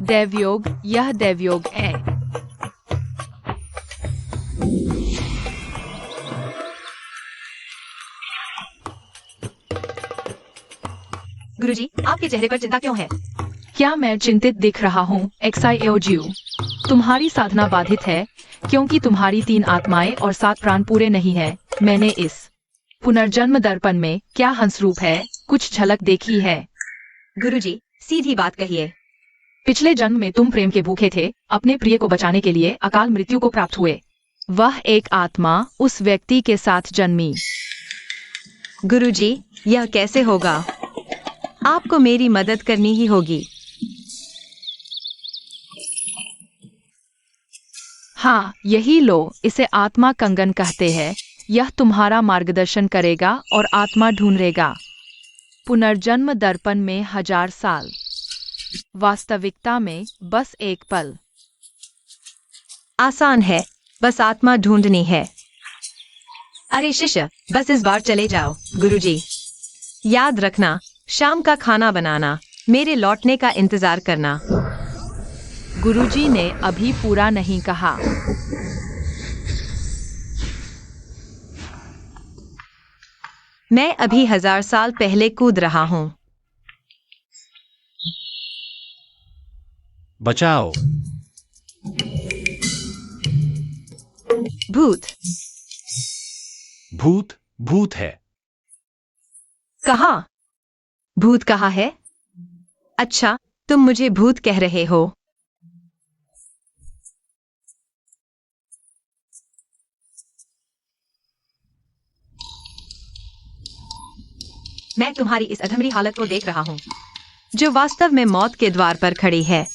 दैवयोग, यह दैवयोग है। गुरुजी, आपके चेहरे पर चिंता क्यों है? क्या मैं चिंतित दिख रहा हूँ? XIOGU, तुम्हारी साधना बाधित है क्योंकि तुम्हारी 3 आत्माएं और 7 प्राण पूरे नहीं है। मैंने इस पुनर्जन्म दर्पण में क्या हंसरूप है कुछ झलक देखी है। गुरुजी, सीधी बात कहिए। पिछले जन्म में तुम प्रेम के भूखे थे, अपने प्रिय को बचाने के लिए अकाल मृत्यु को प्राप्त हुए। वह एक आत्मा उस व्यक्ति के साथ जन्मी। गुरुजी, यह कैसे होगा? आपको मेरी मदद करनी ही होगी। हाँ, यही लो, इसे आत्मा कंगन कहते हैं। यह तुम्हारा मार्गदर्शन करेगा और आत्मा ढूंढेगा। पुनर्जन्म दर्पण में 1000 साल, वास्तविकता में बस एक पल। आसान है, बस आत्मा ढूंढनी है। अरे शिष्य, बस इस बार चले जाओ। गुरुजी, याद रखना, शाम का खाना बनाना, मेरे लौटने का इंतजार करना। गुरुजी ने अभी पूरा नहीं कहा। मैं अभी 1000 साल पहले कूद रहा हूँ। बचाओ। भूत। भूत? भूत है। कहाँ? भूत कहाँ है? अच्छा, तुम मुझे भूत कह रहे हो। मैं तुम्हारी इस अधमरी हालत को देख रहा हूँ, जो वास्तव में मौत के द्वार पर खड़ी है।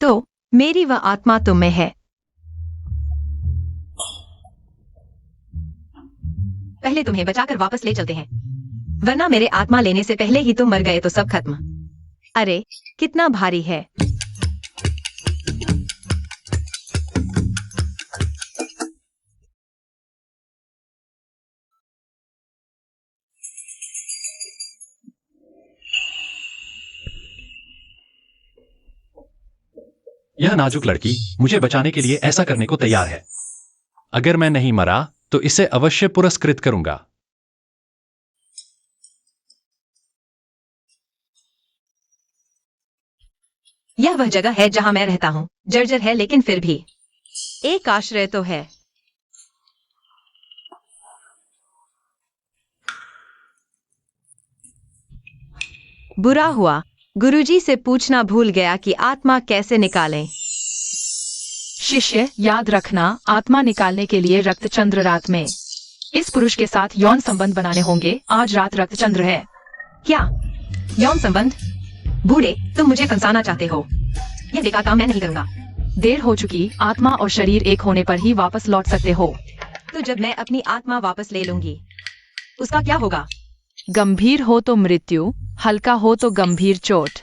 तो मेरी वह आत्मा तुम में है। पहले तुम्हें बचाकर वापस ले चलते हैं, वरना मेरे आत्मा लेने से पहले ही तुम मर गए तो सब खत्म। अरे, कितना भारी है। यह नाजुक लड़की मुझे बचाने के लिए ऐसा करने को तैयार है। अगर मैं नहीं मरा तो इसे अवश्य पुरस्कृत करूंगा। यह वह जगह है जहां मैं रहता हूँ। जर्जर है लेकिन फिर भी एक आश्रय तो है। बुरा हुआ, गुरुजी से पूछना भूल गया कि आत्मा कैसे निकालें। शिष्य, याद रखना, आत्मा निकालने के लिए रक्तचंद्र रात में इस पुरुष के साथ यौन संबंध बनाने होंगे। आज रात रक्तचंद्र है। क्या यौन संबंध? बूढ़े, तुम मुझे फंसाना चाहते हो। यह बेकार काम मैं नहीं करूंगा। देर हो चुकी, आत्मा और शरीर एक होने पर ही वापस लौट सकते हो। तो जब मैं अपनी आत्मा वापस ले लूंगी, उसका क्या होगा? गंभीर हो तो मृत्यु, हल्का हो तो गंभीर चोट।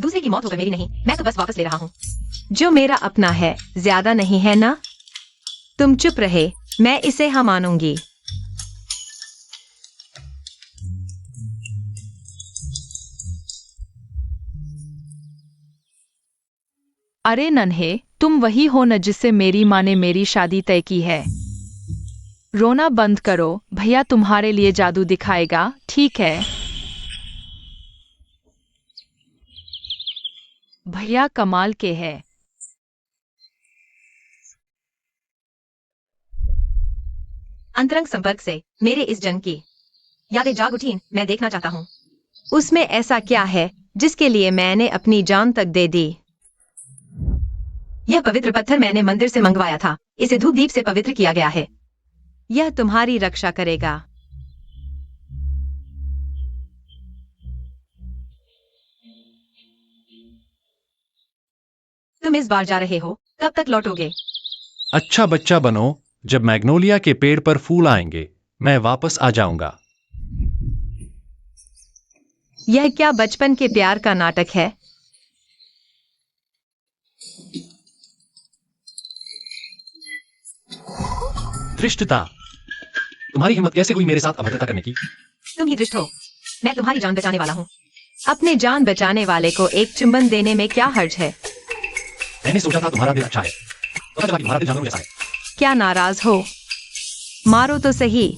दूसरे की मौत होकर मेरी नहीं, मैं तो बस वापस ले रहा हूँ। जो मेरा अपना है, ज्यादा नहीं है ना? तुम चुप रहे, मैं इसे हाँ मानूंगी। अरे नन्हे, तुम वही हो न जिससे मेरी माँ ने मेरी शादी तय की है। रोना बंद करो, भैया तुम्हारे लिए जादू दिखाएगा, ठीक है? भैया कमाल के हैं। अंतरंग संपर्क से मेरे इस जन्म की यादें जाग उठी, मैं देखना चाहता हूँ। उसमें ऐसा क्या है जिसके लिए मैंने अपनी जान तक दे दी? यह पवित्र पत्थर मैंने मंदिर से मंगवाया था। इसे धूप दीप से पवित्र किया गया है। यह तुम्हारी रक्षा करेगा। तुम इस बार जा रहे हो, कब तक लौटोगे? अच्छा बच्चा बनो, जब मैग्नोलिया के पेड़ पर फूल आएंगे मैं वापस आ जाऊंगा। यह क्या बचपन के प्यार का नाटक है? धृष्टता, तुम्हारी हिम्मत कैसे हुई मेरे साथ अभद्रता करने की? तुम ही दुष्ट हो। मैं तुम्हारी जान बचाने वाला हूँ। अपने जान बचाने वाले को एक चुंबन देने में क्या हर्ज है? मैंने सोचा था तुम्हारा दिल अच्छा है, पता चला कि तुम्हारा दिल जानवरों जैसा है। क्या नाराज हो? मारो तो सही।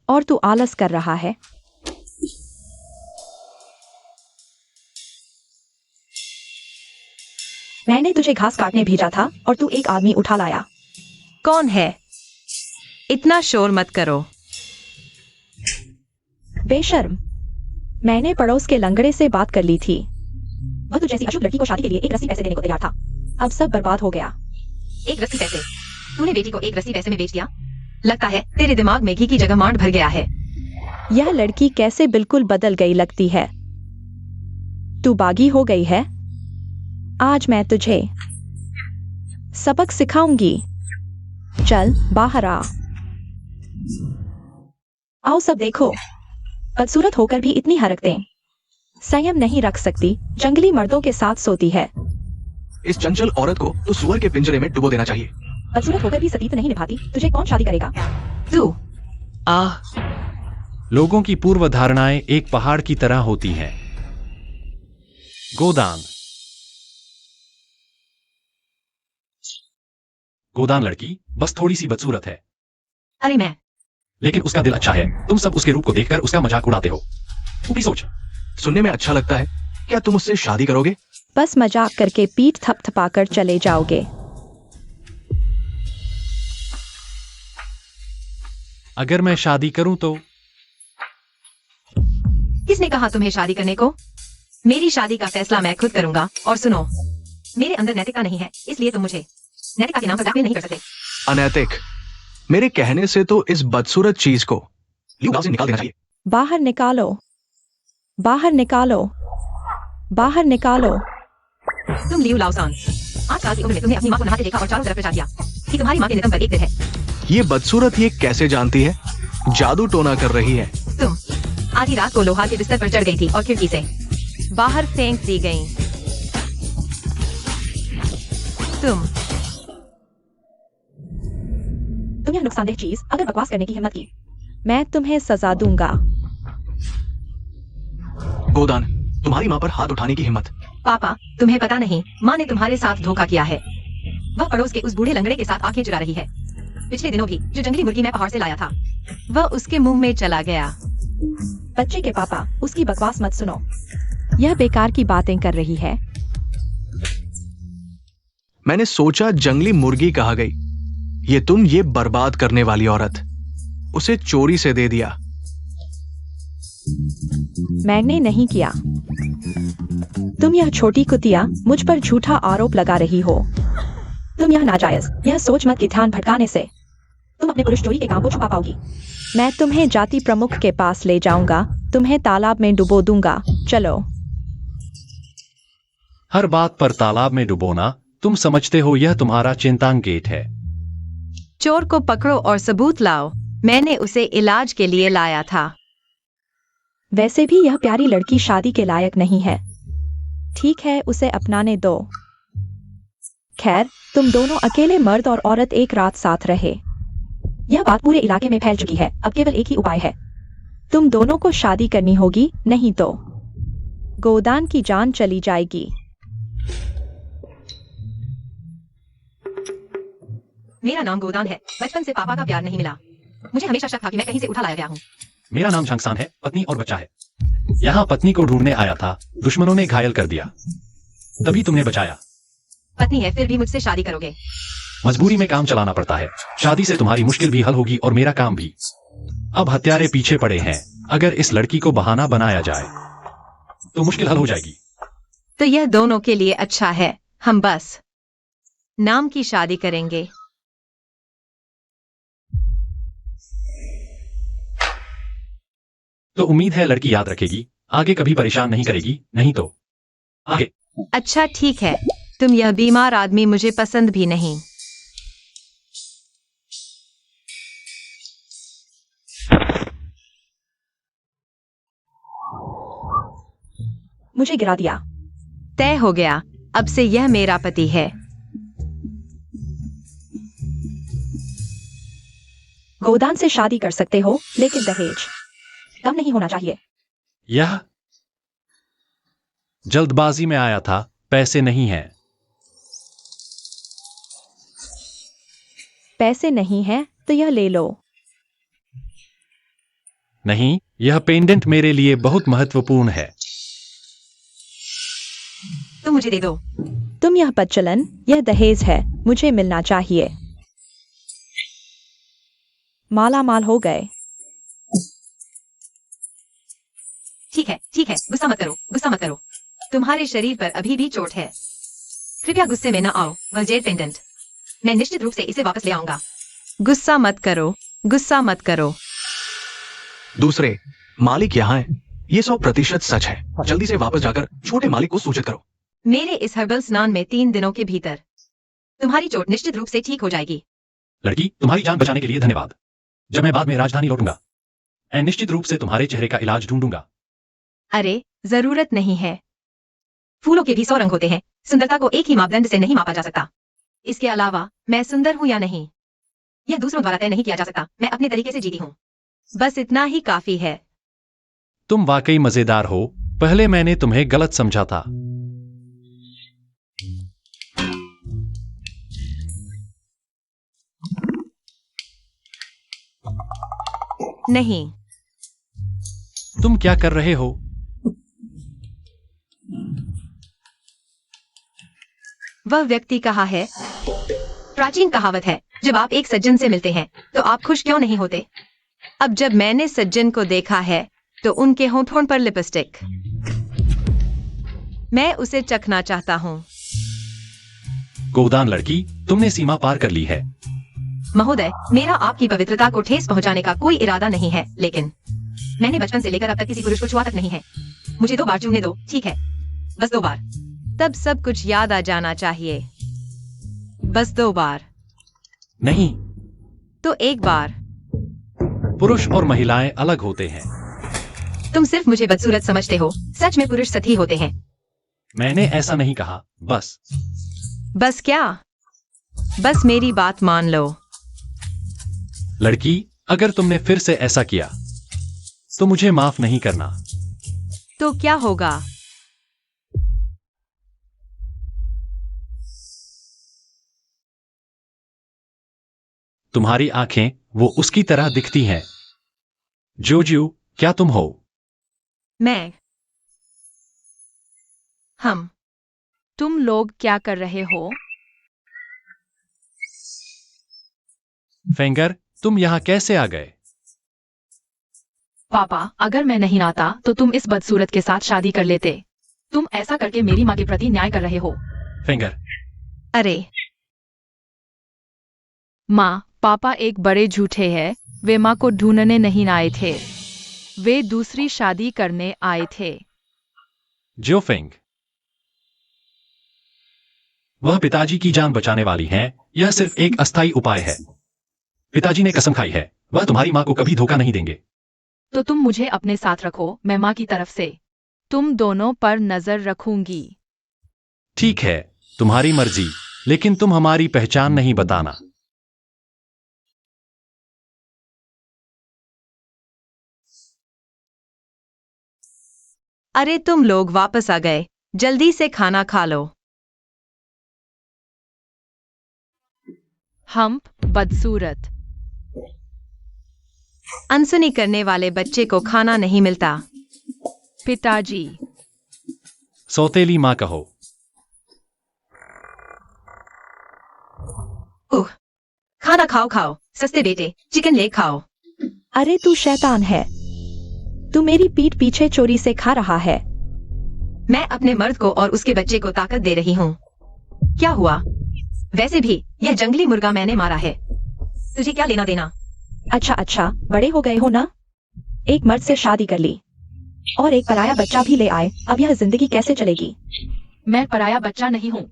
और तू आलस कर रहा है। मैंने तुझे घास काटने भेजा था और तू एक आदमी उठा लाया। कौन है? इतना शोर मत करो। बेशर्म, मैंने पड़ोस के लंगड़े से बात कर ली थी। वह तुझ जैसी अशुभ लड़की को शादी के लिए एक रस्सी पैसे देने को तैयार था। अब सब बर्बाद हो गया। एक रस्सी पैसे? तूने बेटी को एक रस्सी पैसे में बेच दिया? लगता है तेरे दिमाग में घी की जगह मांड भर गया है। यह लड़की कैसे बिल्कुल बदल गई लगती है। तू बागी हो गई है। आज मैं तुझे सबक सिखाऊंगी। चल बाहर आ। आओ सब देखो, बदसूरत होकर भी इतनी हरकतें। संयम नहीं रख सकती, जंगली मर्दों के साथ सोती है। इस चंचल औरत को तो सुअर के पिंजरे में डुबो देना चाहिए। बदसूरत होकर भी सतीत्व नहीं निभाती, तुझे कौन शादी करेगा? तू। लोगों की पूर्व धारणाएं एक पहाड़ की तरह होती हैं। गोदान। गोदान लड़की बस थोड़ी सी बदसूरत है, अरे मैं। लेकिन उसका दिल अच्छा है। तुम सब उसके रूप को देखकर उसका मजाक उड़ाते हो। तू भी सोच। सुनने में अच्छा लगता है। क्या तुम उससे शादी करोगे? बस मजाक करके पीठ थपथपाकर चले जाओगे। अगर मैं शादी करूं तो? किसने कहा तुम्हें शादी करने को? मेरी शादी का फैसला मैं खुद करूंगा। और सुनो, मेरे अंदर नैतिकता नहीं है, इसलिए तुम मुझे नैतिकता के नाम पर ब्लैकमेल नहीं कर सकते। अनैतिक? मेरे कहने से तो इस बदसूरत चीज को लियू लाओ से निकाल देना चाहिए। बाहर निकालो, बाहर निकालो, बाहर निकालो। तुम लियू लाओसान, 8 साल की उम्र में तुमने अपनी माँ को नहाते देखा और चारों तरफ प्रचार किया कि तुम्हारी माँ के निधन पर एक दिन है। ये बदसूरत ये कैसे जानती है? जादू टोना कर रही है। तुम आधी रात को लोहार के बिस्तर पर चढ़ गई थी और खिड़की से बाहर फेंक दी गई। तुम यह नुकसानदेह चीज अगर बकवास करने की हिम्मत की, मैं तुम्हें सजा दूंगा। गोदान, तुम्हारी माँ पर हाथ उठाने की हिम्मत। पापा, तुम्हें पता नहीं, माँ ने तुम्हारे साथ धोखा किया है। वह पड़ोस के उस बूढ़े लंगड़े के साथ आंखें चुरा रही है। पिछले दिनों भी जो जंगली मुर्गी मैं पहाड़ से लाया था, वह उसके मुंह में चला गया। बच्चे के पापा, उसकी बकवास मत सुनो। यह बेकार की बातें कर रही है। मैंने सोचा जंगली मुर्गी कहा गई। ये बर्बाद करने वाली औरत, उसे चोरी से दे दिया। मैंने नहीं किया। तुम यह छोटी कुतिया मुझ पर झूठा आरोप लगा रही हो। तुम यह नाजायज, यह सोच मत कि ध्यान भटकाने से तुम अपने पुरुष चोरी के काम को छुपा पाओगी। मैं तुम्हें जाति प्रमुख के पास ले जाऊंगा, तुम्हें तालाब में डुबो दूंगा। चलो। हर बात पर तालाब में डुबोना, तुम समझते हो यह तुम्हारा चिंतांग गेट है। चोर को पकड़ो और सबूत लाओ। मैंने उसे इलाज के लिए लाया था। वैसे भी यह प्यारी लड़की शादी के लायक नहीं है। ठीक है, उसे अपनाने दो। खैर, तुम दोनों अकेले मर्द और औरत एक रात साथ रहे। यह बात पूरे इलाके में फैल चुकी है। अब केवल एक ही उपाय है, तुम दोनों को शादी करनी होगी, नहीं तो गोदान की जान चली जाएगी। मेरा नाम गोदान है। बचपन से पापा का प्यार नहीं मिला। मुझे हमेशा शक था कि मैं कहीं से उठा लाया गया हूँ। मेरा नाम झंगसान है, पत्नी और बच्चा है। यहाँ पत्नी को ढूंढने आया था, दुश्मनों ने घायल कर दिया, तभी तुमने बचाया। पत्नी है, फिर भी मुझसे शादी करोगे? मजबूरी में काम चलाना पड़ता है। शादी से तुम्हारी मुश्किल भी हल होगी और मेरा काम भी। अब हत्यारे पीछे पड़े हैं। अगर इस लड़की को बहाना बनाया जाए तो मुश्किल हल हो जाएगी। तो यह दोनों के लिए अच्छा है। हम बस नाम की शादी करेंगे। तो उम्मीद है लड़की याद रखेगी, आगे कभी परेशान नहीं करेगी, नहीं तो आगे। अच्छा ठीक है, तुम यह बीमार आदमी मुझे पसंद भी नहीं। मुझे गिरा दिया। तय हो गया, अब से यह मेरा पति है। गोदान से शादी कर सकते हो, लेकिन दहेज कम नहीं होना चाहिए। यह जल्दबाजी में आया था, पैसे नहीं हैं। पैसे नहीं है तो यह ले लो। नहीं, यह पेंडेंट मेरे लिए बहुत महत्वपूर्ण है। तुम मुझे दे दो। तुम यह बदचलन, यह दहेज है, मुझे मिलना चाहिए। माला माल हो गए। ठीक है, गुस्सा मत करो। तुम्हारे शरीर पर अभी भी चोट है। कृपया गुस्से में न आओ। वह जेड पेंडेंट, मैं निश्चित रूप से इसे वापस ले आऊंगा। गुस्सा मत करो। दूसरे मालिक यहाँ है। ये 100% सच है। जल्दी से वापस जाकर छोटे मालिक को सूचित करो। मेरे इस हर्बल स्नान में 3 दिनों के भीतर तुम्हारी चोट निश्चित रूप से ठीक हो जाएगी। लड़की, तुम्हारी जान बचाने के लिए धन्यवाद। जब मैं बाद में राजधानी लौटूंगा, मैं निश्चित रूप से तुम्हारे चेहरे का इलाज ढूंढूंगा। अरे, जरूरत नहीं है। फूलों के भी 100 रंग होते हैं। सुंदरता को एक ही मापदंड से नहीं मापा जा सकता। इसके अलावा मैं सुंदर हूं या नहीं, यह दूसरों द्वारा तय नहीं किया जा सकता। मैं अपने तरीके से जीती हूँ। बस इतना ही काफी है। तुम वाकई मजेदार हो। पहले मैंने तुम्हें गलत समझा था। नहीं। तुम क्या कर रहे हो? वह व्यक्ति कहाँ है? प्राचीन कहावत है, जब आप एक सज्जन से मिलते हैं तो आप खुश क्यों नहीं होते। अब जब मैंने सज्जन को देखा है तो उनके होठों पर लिपस्टिक, मैं उसे चखना चाहता हूँ। गोदान लड़की, तुमने सीमा पार कर ली है। महोदय, मेरा आपकी पवित्रता को ठेस पहुंचाने का कोई इरादा नहीं है, लेकिन मैंने बचपन से लेकर अब तक किसी पुरुष को छुआ तक नहीं है। मुझे 2 बार छूने दो, ठीक है? बस 2 बार। तब सब कुछ याद आ जाना चाहिए। बस 2 बार। नहीं, तो 1 बार। पुरुष और महिलाएं अलग होते हैं। तुम सिर्फ मुझे बदसूरत समझते हो। सच में पुरुष सती होते हैं। मैंने ऐसा नहीं कहा। बस क्या? बस मेरी बात मान लो। लड़की, अगर तुमने फिर से ऐसा किया तो मुझे माफ नहीं करना। तो क्या होगा? तुम्हारी आंखें वो उसकी तरह दिखती हैं। जोजू, क्या तुम हो? मैं। हम। तुम लोग क्या कर रहे हो? फेंगर, तुम यहां कैसे आ गए? पापा, अगर मैं नहीं आता तो तुम इस बदसूरत के साथ शादी कर लेते। तुम ऐसा करके मेरी माँ के प्रति न्याय कर रहे हो। फेंगर, अरे माँ, पापा एक बड़े झूठे हैं। वे माँ को ढूंढने नहीं आए थे, वे दूसरी शादी करने आए थे। जो फेंग, वह पिताजी की जान बचाने वाली हैं। यह सिर्फ एक अस्थायी उपाय है। पिताजी ने कसम खाई है, वह तुम्हारी माँ को कभी धोखा नहीं देंगे। तो तुम मुझे अपने साथ रखो, मैं माँ की तरफ से तुम दोनों पर नजर रखूंगी। ठीक है, तुम्हारी मर्जी, लेकिन तुम हमारी पहचान नहीं बताना। अरे, तुम लोग वापस आ गए। जल्दी से खाना खा लो। हम्प, बदसूरत। अनसुनी करने वाले बच्चे को खाना नहीं मिलता। पिताजी। सौतेली माँ कहो। खाना खाओ, सस्ते बेटे, चिकन लेग खाओ। अरे तू शैतान है। तू मेरी पीठ पीछे चोरी से खा रहा है। मैं अपने मर्द को और उसके बच्चे को ताकत दे रही हूँ। क्या हुआ? वैसे भी यह जंगली मुर्गा मैंने मारा है। तुझे क्या लेना देना? अच्छा, बड़े हो गए हो ना? एक मर्द से शादी कर ली और एक पराया बच्चा भी ले आए। अब यह जिंदगी कैसे चलेगी? मैं पराया बच्चा नहीं हूँ।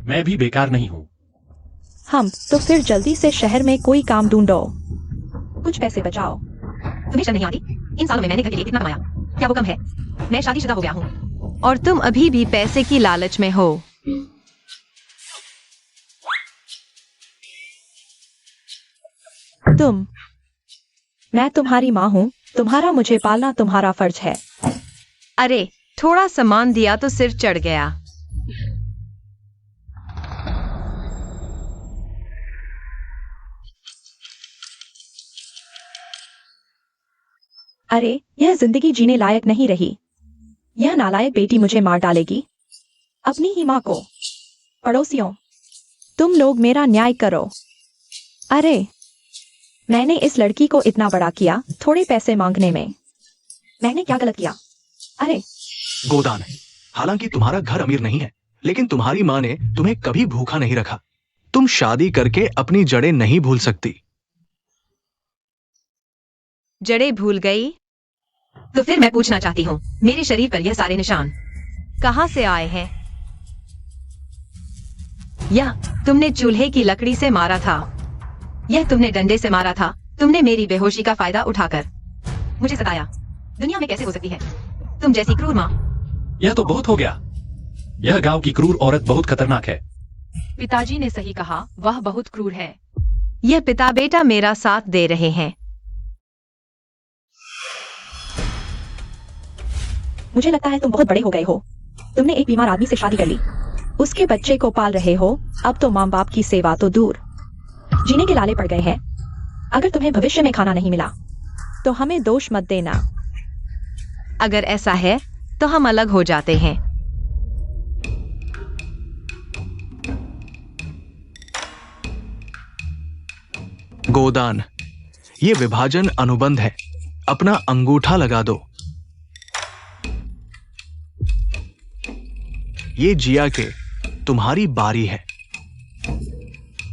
मैं भी बेकार नहीं हूँ। हम तो फिर जल्दी से शहर में कोई काम ढूंढो, कुछ पैसे बचाओ। तुम्हें शर्म नहीं आती? इन सालों में मैंने घर के लिए कितना कमाया, क्या वो कम है? मैं शादीशुदा हो गया हूँ और तुम अभी भी पैसे की लालच में हो। तुम मैं तुम्हारी माँ हूँ, तुम्हारा मुझे पालना तुम्हारा फर्ज है। अरे थोड़ा सामान दिया तो सिर चढ़ गया। अरे यह जिंदगी जीने लायक नहीं रही। यह नालायक बेटी मुझे मार डालेगी, अपनी ही माँ को। पड़ोसियों, तुम लोग मेरा न्याय करो। अरे मैंने इस लड़की को इतना बड़ा किया थोड़े पैसे मांगने में। मैंने क्या गलत किया? अरे गोदान, हालांकि तुम्हारा घर अमीर नहीं है, लेकिन तुम्हारी माँ ने तुम्हें कभी भूखा नहीं रखा। तुम शादी करके अपनी जड़ें नहीं भूल सकती। जड़ें भूल गई? तो फिर मैं पूछना चाहती हूँ, मेरे शरीर पर यह सारे निशान कहाँ से आए हैं? यह तुमने चूल्हे की लकड़ी से मारा था, यह तुमने डंडे से मारा था, तुमने मेरी बेहोशी का फायदा उठाकर मुझे सताया। दुनिया में कैसे हो सकती है तुम जैसी क्रूर माँ? यह तो बहुत हो गया। यह गांव की क्रूर औरत बहुत खतरनाक है। पिताजी ने सही कहा, वह बहुत क्रूर है। यह पिता बेटा मेरा साथ दे रहे हैं। मुझे लगता है तुम बहुत बड़े हो गए हो। तुमने एक बीमार आदमी से शादी कर ली, उसके बच्चे को पाल रहे हो। अब तो माँ बाप की सेवा तो दूर, जीने के लाले पड़ गए हैं। अगर तुम्हें भविष्य में खाना नहीं मिला तो हमें दोष मत देना। अगर ऐसा है तो हम अलग हो जाते हैं। गोदान, ये विभाजन अनुबंध है, अपना अंगूठा लगा दो। ये जिया के तुम्हारी बारी है।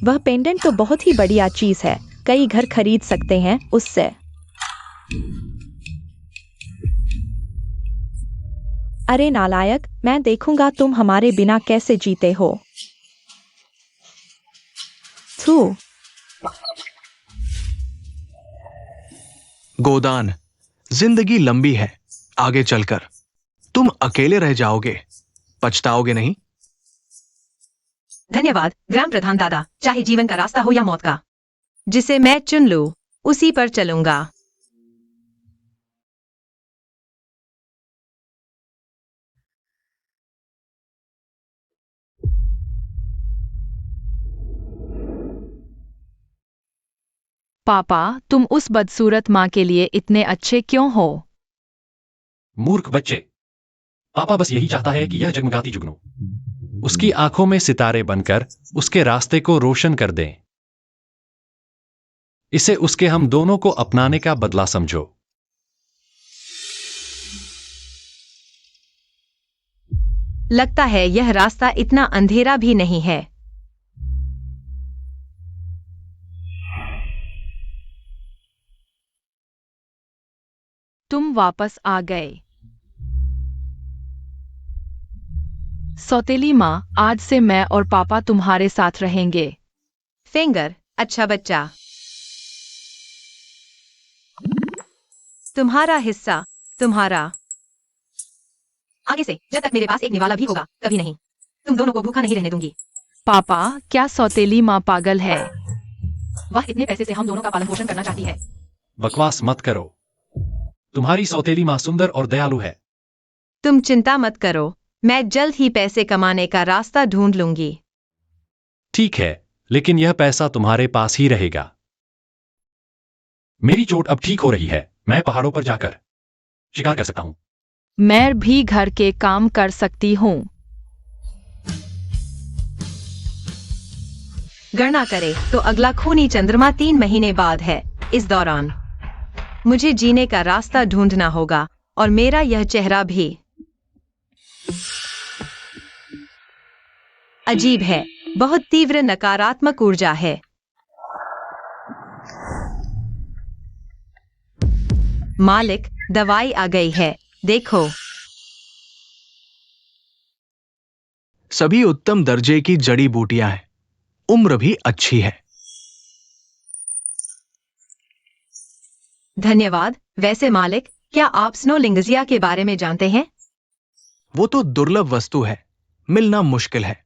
वह पेंडेंट तो बहुत ही बढ़िया चीज है, कई घर खरीद सकते हैं उससे। अरे नालायक, मैं देखूंगा तुम हमारे बिना कैसे जीते हो। थू। गोदान, जिंदगी लंबी है, आगे चलकर तुम अकेले रह जाओगे, पछताओगे नहीं। धन्यवाद ग्राम प्रधान दादा। चाहे जीवन का रास्ता हो या मौत का, जिसे मैं चुन लूं उसी पर चलूंगा। पापा, तुम उस बदसूरत माँ के लिए इतने अच्छे क्यों हो? मूर्ख बच्चे, पापा बस यही चाहता है कि यह जगमगाती जुगनू उसकी आंखों में सितारे बनकर उसके रास्ते को रोशन कर दें। इसे उसके हम दोनों को अपनाने का बदला समझो। लगता है यह रास्ता इतना अंधेरा भी नहीं है। तुम वापस आ गए। सौतेली माँ, आज से मैं और पापा तुम्हारे साथ रहेंगे। फिंगर, अच्छा बच्चा। तुम्हारा हिस्सा तुम्हारा। आगे से जब तक मेरे पास एक निवाला भी होगा, कभी नहीं। तुम दोनों को भूखा नहीं रहने दूंगी। पापा, क्या सौतेली माँ पागल है? वह इतने पैसे से हम दोनों का पालन पोषण करना चाहती है। बकवास मत करो। तुम्हारी सौतेली माँ सुंदर और दयालु है। तुम चिंता मत करो, मैं जल्द ही पैसे कमाने का रास्ता ढूंढ लूंगी। ठीक है, लेकिन यह पैसा तुम्हारे पास ही रहेगा। मेरी चोट अब ठीक हो रही है, मैं पहाड़ों पर जाकर शिकार कर सकता हूं। मैं भी घर के काम कर सकती हूँ। गणना करे तो अगला खूनी चंद्रमा 3 महीने बाद है। इस दौरान मुझे जीने का रास्ता ढूंढना होगा, और मेरा यह चेहरा भी अजीब है, बहुत तीव्र नकारात्मक ऊर्जा है। मालिक, दवाई आ गई है, देखो। सभी उत्तम दर्जे की जड़ी बूटियां हैं, उम्र भी अच्छी है। धन्यवाद। वैसे मालिक, क्या आप स्नोलिंगजिया के बारे में जानते हैं? वो तो दुर्लभ वस्तु है, मिलना मुश्किल है।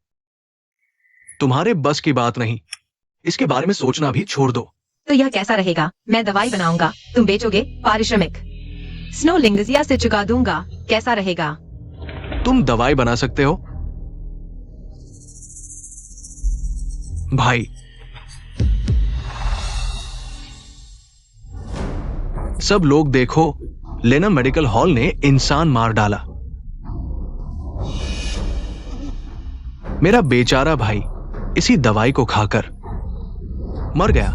तुम्हारे बस की बात नहीं, इसके बारे में सोचना भी छोड़ दो। तो यह कैसा रहेगा? मैं दवाई बनाऊंगा, तुम बेचोगे, पारिश्रमिक स्नो लिंगजिया से चुका दूंगा, कैसा रहेगा? तुम दवाई बना सकते हो? भाई, सब लोग देखो, लेना मेडिकल हॉल ने इंसान मार डाला। मेरा बेचारा भाई इसी दवाई को खाकर मर गया।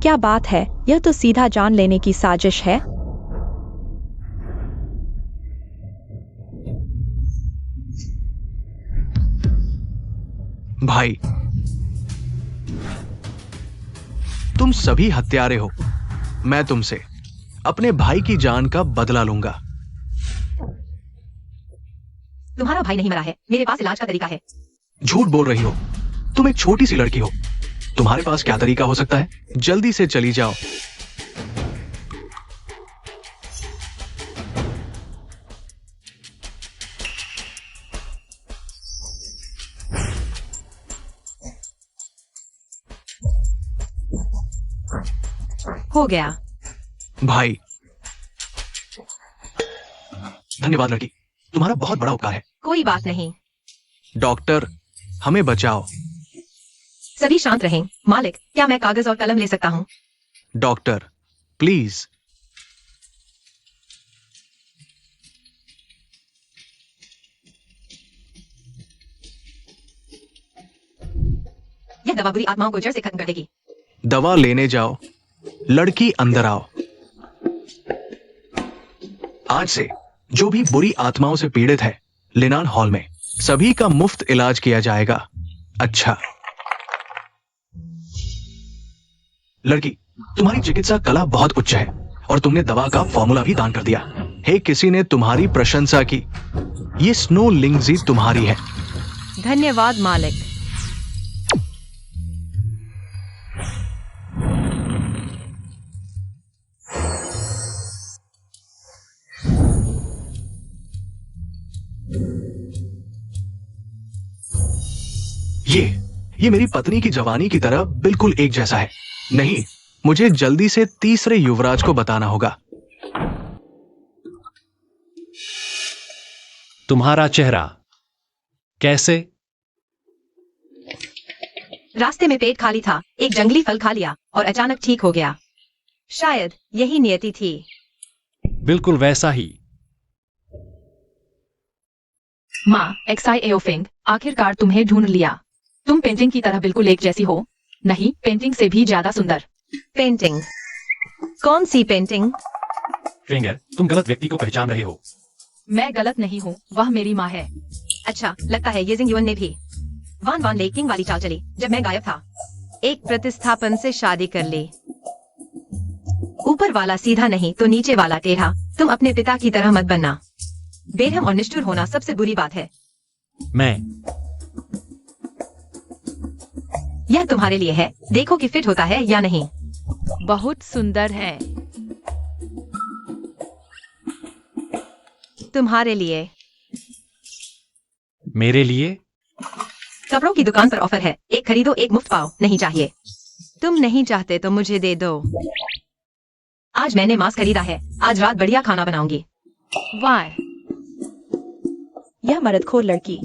क्या बात है, यह तो सीधा जान लेने की साजिश है। भाई, तुम सभी हत्यारे हो। मैं तुमसे अपने भाई की जान का बदला लूंगा। तुम्हारा भाई नहीं मरा है, मेरे पास इलाज का तरीका है। झूठ बोल रही हो, तुम एक छोटी सी लड़की हो। तुम्हारे पास क्या तरीका हो सकता है? जल्दी से चली जाओ। हो गया। भाई, धन्यवाद लड़की, तुम्हारा बहुत बड़ा उपकार है। कोई बात नहीं। डॉक्टर, हमें बचाओ। सभी शांत रहें। मालिक, क्या मैं कागज और कलम ले सकता हूँ? Doctor, please. यह दवा बुरी आत्माओं को जड़ से खत्म कर देगी। दवा लेने जाओ। लड़की, अंदर आओ। आज से जो भी बुरी आत्माओं से पीड़ित है, लिनान हॉल में सभी का मुफ्त इलाज किया जाएगा। अच्छा लड़की, तुम्हारी चिकित्सा कला बहुत उच्च है और तुमने दवा का फॉर्मूला भी दान कर दिया। हे, किसी ने तुम्हारी प्रशंसा की। ये स्नो लिंगजी तुम्हारी है। धन्यवाद मालिक। ये मेरी पत्नी की जवानी की तरह बिल्कुल एक जैसा है। नहीं, मुझे जल्दी से तीसरे युवराज को बताना होगा। तुम्हारा चेहरा कैसे? रास्ते में पेट खाली था, एक जंगली फल खा लिया और अचानक ठीक हो गया। शायद यही नियति थी। बिल्कुल वैसा ही। माँ, एक्साई एओफिंग, आखिरकार तुम्हें ढूंढ लिया। तुम पेंटिंग की तरह बिल्कुल एक जैसी हो। नहीं, पेंटिंग से भी ज्यादा सुंदर। पेंटिंग? कौन सी पेंटिंग? फिंगर, तुम गलत व्यक्ति को पहचान रहे हो। मैं गलत नहीं हूँ, वह मेरी माँ है। अच्छा, लगता है ये जिंग युन ने भी वान वान लेकिंग वाली चाल चली जब मैं गायब था। एक प्रतिस्थापन से शादी कर ली। ऊपर वाला सीधा नहीं तो नीचे वाला टेढ़ा। तुम अपने पिता की तरह मत बनना। बेरहम और निष्ठुर होना सबसे बुरी बात है। मैं यह तुम्हारे लिए है, देखो कि फिट होता है या नहीं। बहुत सुंदर है। तुम्हारे लिए। मेरे लिए? कपड़ों की दुकान पर ऑफर है, एक खरीदो एक मुफ्त पाओ। नहीं चाहिए? तुम नहीं चाहते तो मुझे दे दो। आज मैंने मांस खरीदा है, आज रात बढ़िया खाना बनाऊंगी। वाह, यह मर्दखोर लड़की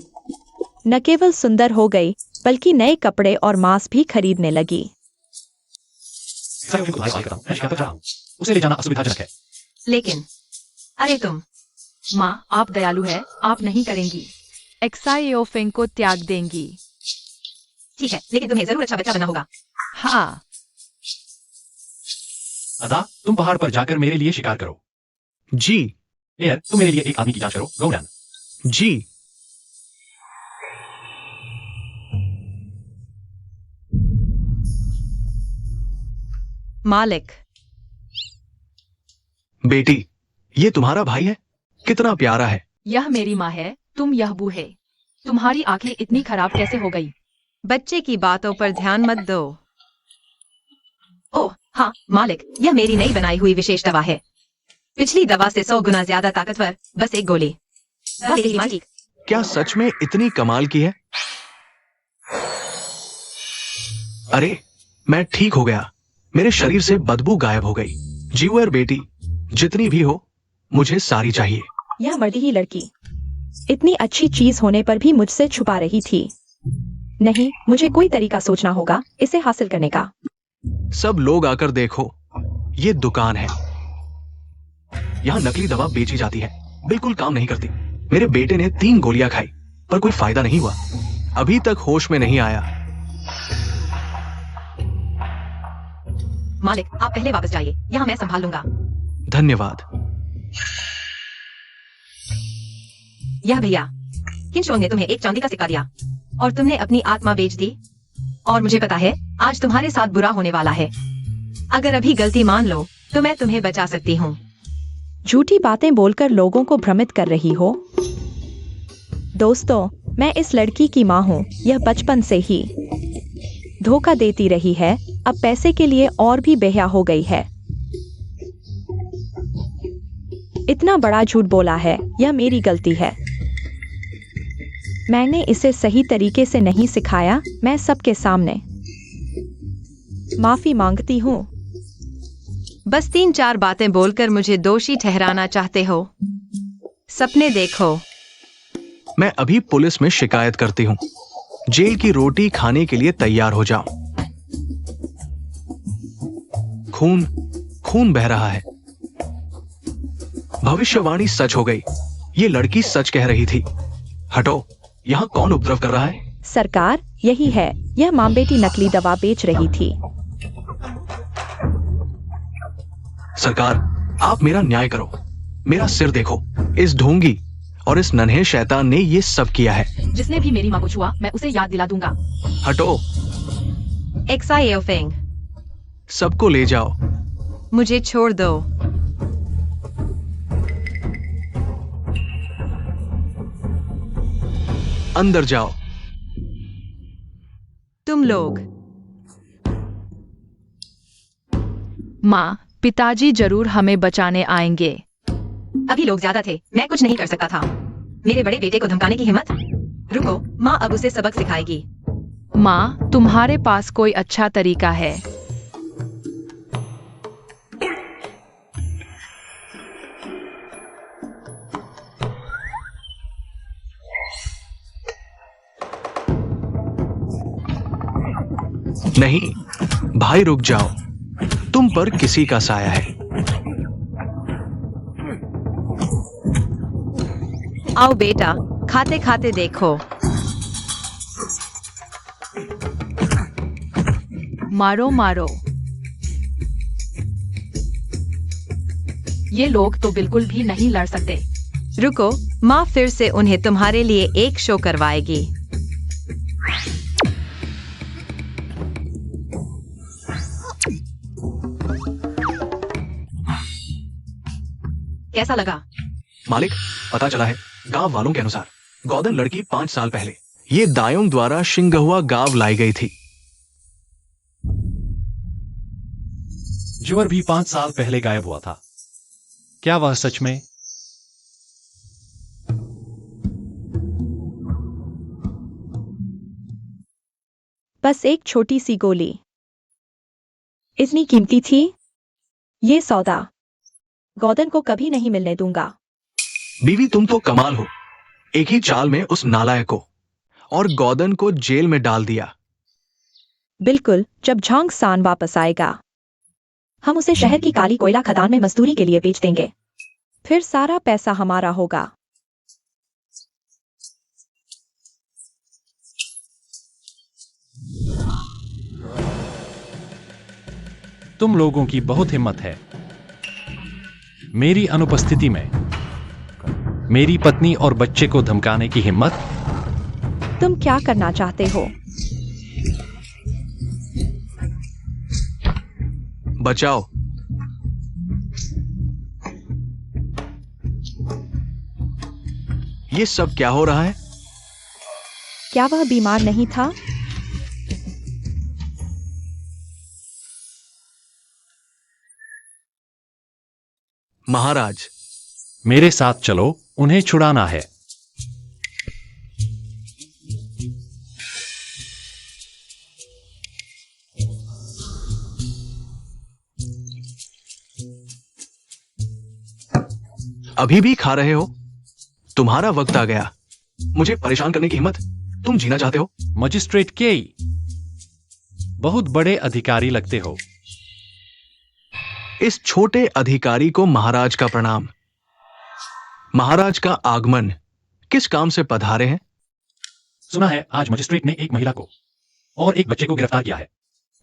न केवल सुंदर हो गई बल्कि नए कपड़े और मांस भी खरीदने लगी। उसे ले जाना असुविधाजनक है। लेकिन अरे तुम। माँ, आप दयालु है, आप नहीं करेंगी। एक्साई एओफिंग को त्याग देंगी। ठीक है, लेकिन तुम्हें जरूर अच्छा बच्चा बनना होगा। हाँ, अदा, तुम पहाड़ पर जाकर मेरे लिए शिकार करो। जी। एयर, तुम मेरे लिए एक आदमी की जांच करो। गौरन। जी। मालिक। बेटी, ये तुम्हारा भाई है? कितना प्यारा है। यह मेरी माँ है, तुम यह बूढ़े। तुम्हारी आंखें इतनी खराब कैसे हो गई? बच्चे की बातों पर ध्यान मत दो। ओह हाँ मालिक, यह मेरी नई बनाई हुई विशेष दवा है। पिछली दवा से 100 गुना ज्यादा ताकतवर, बस एक गोली। मालिक, क्या सच में इतनी कमाल की है? अरे, मैं ठीक हो गया। मेरे शरीर से बदबू गायब हो गई। जीवर बेटी, जितनी भी हो, मुझे सारी चाहिए। यह मर्दी ही लड़की इतनी अच्छी चीज होने पर भी मुझसे छुपा रही थी। नहीं, मुझे कोई तरीका सोचना होगा इसे हासिल करने का। सब लोग आकर देखो, ये दुकान है। यहाँ नकली दवा बेची जाती है, बिल्कुल काम नहीं करती। मेरे बेटे ने 3 गोलियां खाई पर कोई फायदा नहीं हुआ। अभी तक होश में नहीं आया। मालिक, आप पहले वापस जाइए, यहाँ मैं संभाल लूंगा। धन्यवाद। यह भैया, किनशोंग ने तुम्हें एक चांदी का सिक्का दिया और तुमने अपनी आत्मा बेच दी। और मुझे पता है आज तुम्हारे साथ बुरा होने वाला है। अगर अभी गलती मान लो तो मैं तुम्हें बचा सकती हूँ। झूठी बातें बोलकर लोगों को भ्रमित कर रही हो। दोस्तों, मैं इस लड़की की माँ हूँ। यह बचपन से ही धोखा देती रही है, अब पैसे के लिए और भी बेहया हो गई है। इतना बड़ा झूठ बोला है, यह मेरी गलती है। मैंने इसे सही तरीके से नहीं सिखाया। मैं सबके सामने माफी मांगती हूँ। बस 3-4 बातें बोलकर मुझे दोषी ठहराना चाहते हो? सपने देखो। मैं अभी पुलिस में शिकायत करती हूँ। जेल की रोटी खाने के लिए तैयार हो जाओ। खून खून बह रहा है। भविष्यवाणी सच हो गई। ये लड़की सच कह रही थी। हटो, यहाँ कौन उपद्रव कर रहा है? सरकार, यही है। यह मां बेटी नकली दवा बेच रही थी। सरकार, आप मेरा न्याय करो। मेरा सिर देखो। इस ढोंगी और इस नन्हे शैतान ने ये सब किया है। जिसने भी मेरी माँ को छुआ, मैं उसे याद दिला दूंगा। हटो, एक्साई फेंग, सबको ले जाओ। मुझे छोड़ दो। अंदर जाओ। तुम लोग। माँ, पिताजी जरूर हमें बचाने आएंगे। अभी लोग ज्यादा थे, मैं कुछ नहीं कर सकता था। मेरे बड़े बेटे को धमकाने की हिम्मत। रुको, माँ अब उसे सबक सिखाएगी। माँ, तुम्हारे पास कोई अच्छा तरीका है? नहीं भाई, रुक जाओ। तुम पर किसी का साया है। आओ बेटा, खाते खाते देखो। मारो मारो। ये लोग तो बिल्कुल भी नहीं लड़ सकते। रुको, माँ फिर से उन्हें तुम्हारे लिए एक शो करवाएगी। कैसा लगा? मालिक, पता चला है गांव वालों के अनुसार गौदन लड़की 5 साल पहले ये दायोंग द्वारा शिंगहुआ गांव लाई गई थी। जुअर भी 5 साल पहले गायब हुआ था। क्या वह सच में? बस एक छोटी सी गोली इतनी कीमती थी। ये सौदा गौदन को कभी नहीं मिलने दूंगा। बीवी, तुम तो कमाल हो। एक ही चाल में उस नालायक को और गौदन को जेल में डाल दिया। बिल्कुल, जब झांग सान वापस आएगा हम उसे शहर की काली कोयला खदान में मजदूरी के लिए बेच देंगे। फिर सारा पैसा हमारा होगा। तुम लोगों की बहुत हिम्मत है। मेरी अनुपस्थिति में मेरी पत्नी और बच्चे को धमकाने की हिम्मत। तुम क्या करना चाहते हो? बचाओ। ये सब क्या हो रहा है? क्या वह बीमार नहीं था? महाराज, मेरे साथ चलो, उन्हें छुड़ाना है। अभी भी खा रहे हो? तुम्हारा वक्त आ गया। मुझे परेशान करने की हिम्मत? तुम जीना चाहते हो? मजिस्ट्रेट केई, बहुत बड़े अधिकारी लगते हो। इस छोटे अधिकारी को महाराज का प्रणाम। महाराज का आगमन। किस काम से पधारे हैं? सुना है आज मजिस्ट्रेट ने एक महिला को और एक बच्चे को गिरफ्तार किया है।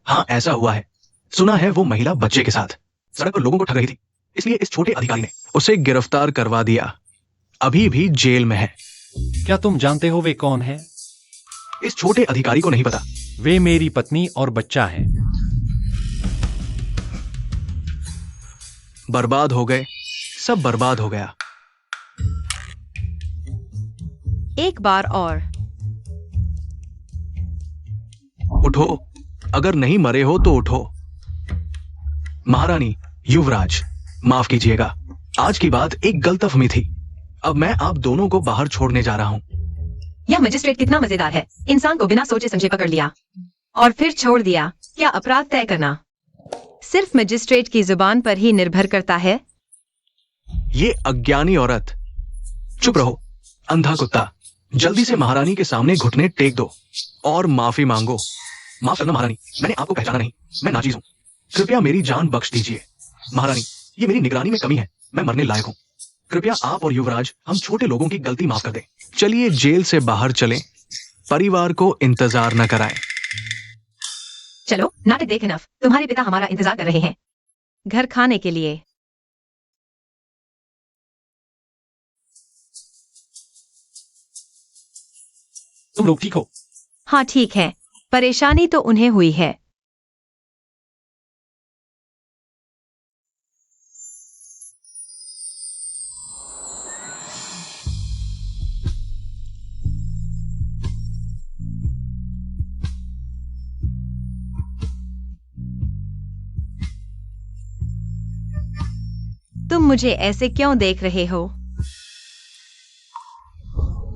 हाँ, ऐसा हुआ है। सुना है वो महिला बच्चे के साथ सड़क पर लोगों को ठग रही थी, इसलिए इस छोटे अधिकारी ने उसे गिरफ्तार करवा दिया। अभी भी जेल में है। क्या तुम जानते हो वे कौन है? इस छोटे अधिकारी को नहीं पता। वे मेरी पत्नी और बच्चा है। बर्बाद हो गए, सब बर्बाद हो गया। एक बार और। उठो, अगर नहीं मरे हो तो उठो। महारानी, युवराज, माफ कीजिएगा, आज की बात एक गलतफहमी थी। अब मैं आप दोनों को बाहर छोड़ने जा रहा हूं। यह मजिस्ट्रेट कितना मजेदार है। इंसान को बिना सोचे समझे पकड़ लिया और फिर छोड़ दिया। क्या अपराध तय करना सिर्फ मजिस्ट्रेट की जुबान पर ही निर्भर करता है? ये अज्ञानी औरत। चुप रहो, अंधा कुत्ता। जल्दी से महारानी के सामने घुटने टेक दो और माफी मांगो। माफ करना महारानी, मैंने आपको पहचाना नहीं। मैं नाचीज हूं। कृपया मेरी जान बख्श दीजिए। महारानी, ये मेरी निगरानी में कमी है। मैं मरने लायक हूं। कृपया आप और युवराज हम छोटे लोगों की गलती माफ कर दें। चलिए जेल से बाहर चलें। परिवार को इंतजार न कराएं। चलो, नाटक देख इनफ। तुम्हारे पिता हमारा इंतजार कर रहे हैं घर खाने के लिए। तुम लोग ठीक हो? हाँ ठीक है, परेशानी तो उन्हें हुई है। तुम मुझे ऐसे क्यों देख रहे हो?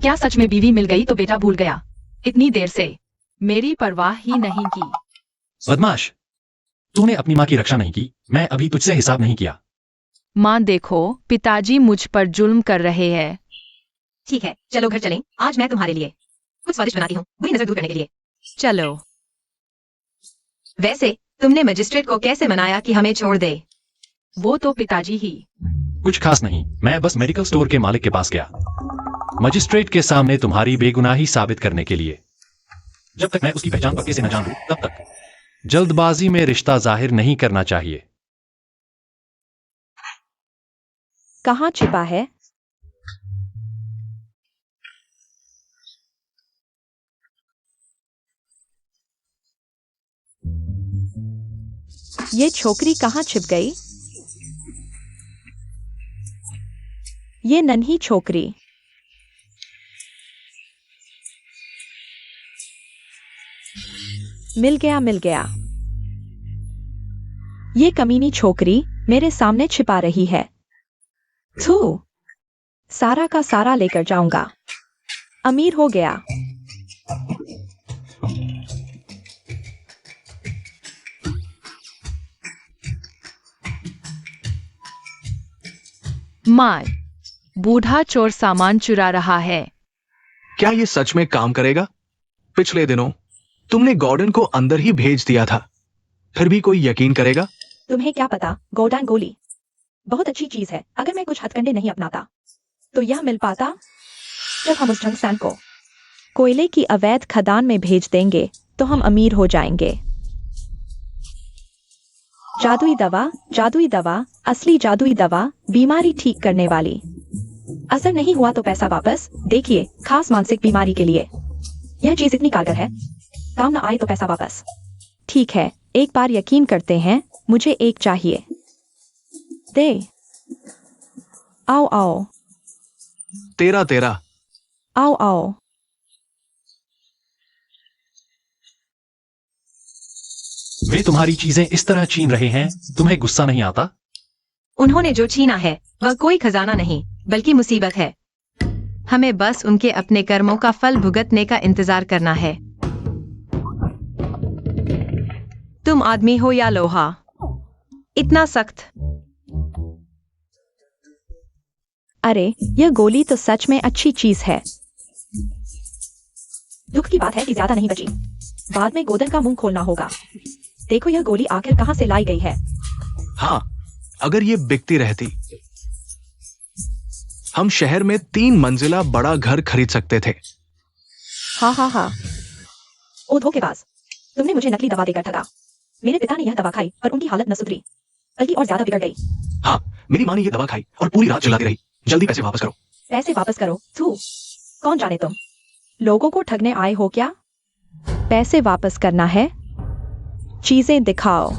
क्या सच में बीवी मिल गई तो बेटा भूल गया? इतनी देर से मेरी परवाह ही नहीं की। बदमाश, तूने अपनी माँ की रक्षा नहीं की। मैं अभी तुझसे हिसाब नहीं किया। माँ देखो, पिताजी मुझ पर जुल्म कर रहे हैं। ठीक है, चलो घर चलें। आज मैं तुम्हारे लिए कुछ स्वादिष्ट बनाती हूँ, बुरी नजर दूर करने के लिए। चलो। वैसे तुमने मजिस्ट्रेट को कैसे मनाया कि हमें छोड़ दे? वो तो पिताजी ही। कुछ खास नहीं, मैं बस मेडिकल स्टोर के मालिक के पास गया मजिस्ट्रेट के सामने तुम्हारी बेगुनाही साबित करने के लिए। जब तक मैं उसकी पहचान पक्के से न जान लूं, तब तक जल्दबाजी में रिश्ता जाहिर नहीं करना चाहिए। कहाँ छिपा है? ये छोकरी कहाँ छिप गई? ये नन्ही छोकरी। मिल गया, मिल गया। ये कमीनी छोकरी मेरे सामने छिपा रही है। थू, सारा का सारा लेकर जाऊंगा। अमीर हो गया। माँ, बूढ़ा चोर सामान चुरा रहा है। क्या ये सच में काम करेगा? पिछले दिनों तुमने गॉर्डन को अंदर ही भेज दिया था, फिर भी कोई यकीन करेगा? तुम्हें क्या पता, गोल्डन गोली बहुत अच्छी चीज है। अगर मैं कुछ हथकंडे नहीं अपनाता तो यह मिल पाता। जब हम उस ढंगसान को कोयले की अवैध खदान में भेज देंगे तो हम अमीर हो जाएंगे। जादुई दवा, असली जादुई दवा, बीमारी ठीक करने वाली। असर नहीं हुआ तो पैसा वापस। देखिए, खास मानसिक बीमारी के लिए यह चीज इतनी कारगर है। काम न आए तो पैसा वापस। ठीक है, एक बार यकीन करते हैं। मुझे एक चाहिए। दे। आओ आओ। तेरा आओ आओ। वे तुम्हारी चीजें इस तरह छीन रहे हैं, तुम्हें गुस्सा नहीं आता? उन्होंने जो छीना है वह कोई खजाना नहीं बल्कि मुसीबत है। हमें बस उनके अपने कर्मों का फल भुगतने का इंतजार करना है। तुम आदमी हो या लोहा? इतना सख्त? अरे यह गोली तो सच में अच्छी चीज है। दुख की बात है कि ज्यादा नहीं बची। बाद में गोदन का मुंह खोलना होगा। देखो यह गोली आखिर कहाँ से लाई गई है। हाँ, अगर ये बिकती रहती, हम शहर में 3 मंजिला बड़ा घर खरीद सकते थे। हाँ हाँ हाँ। ओ धोखेबाज, तुमने मुझे नकली दवा देकर ठगा। मेरे पिता ने यह दवा खाई पर उनकी हालत न सुधरी, बल्कि और ज्यादा बिगड़ गई। हाँ, मेरी माँ ने ये दवा खाई और पूरी रात चिल्लाती रही। जल्दी पैसे वापस करो। पैसे वापस करो? थू, कौन जाने तुम लोगों को ठगने आए हो क्या? पैसे वापस करना है? चीजें दिखाओ।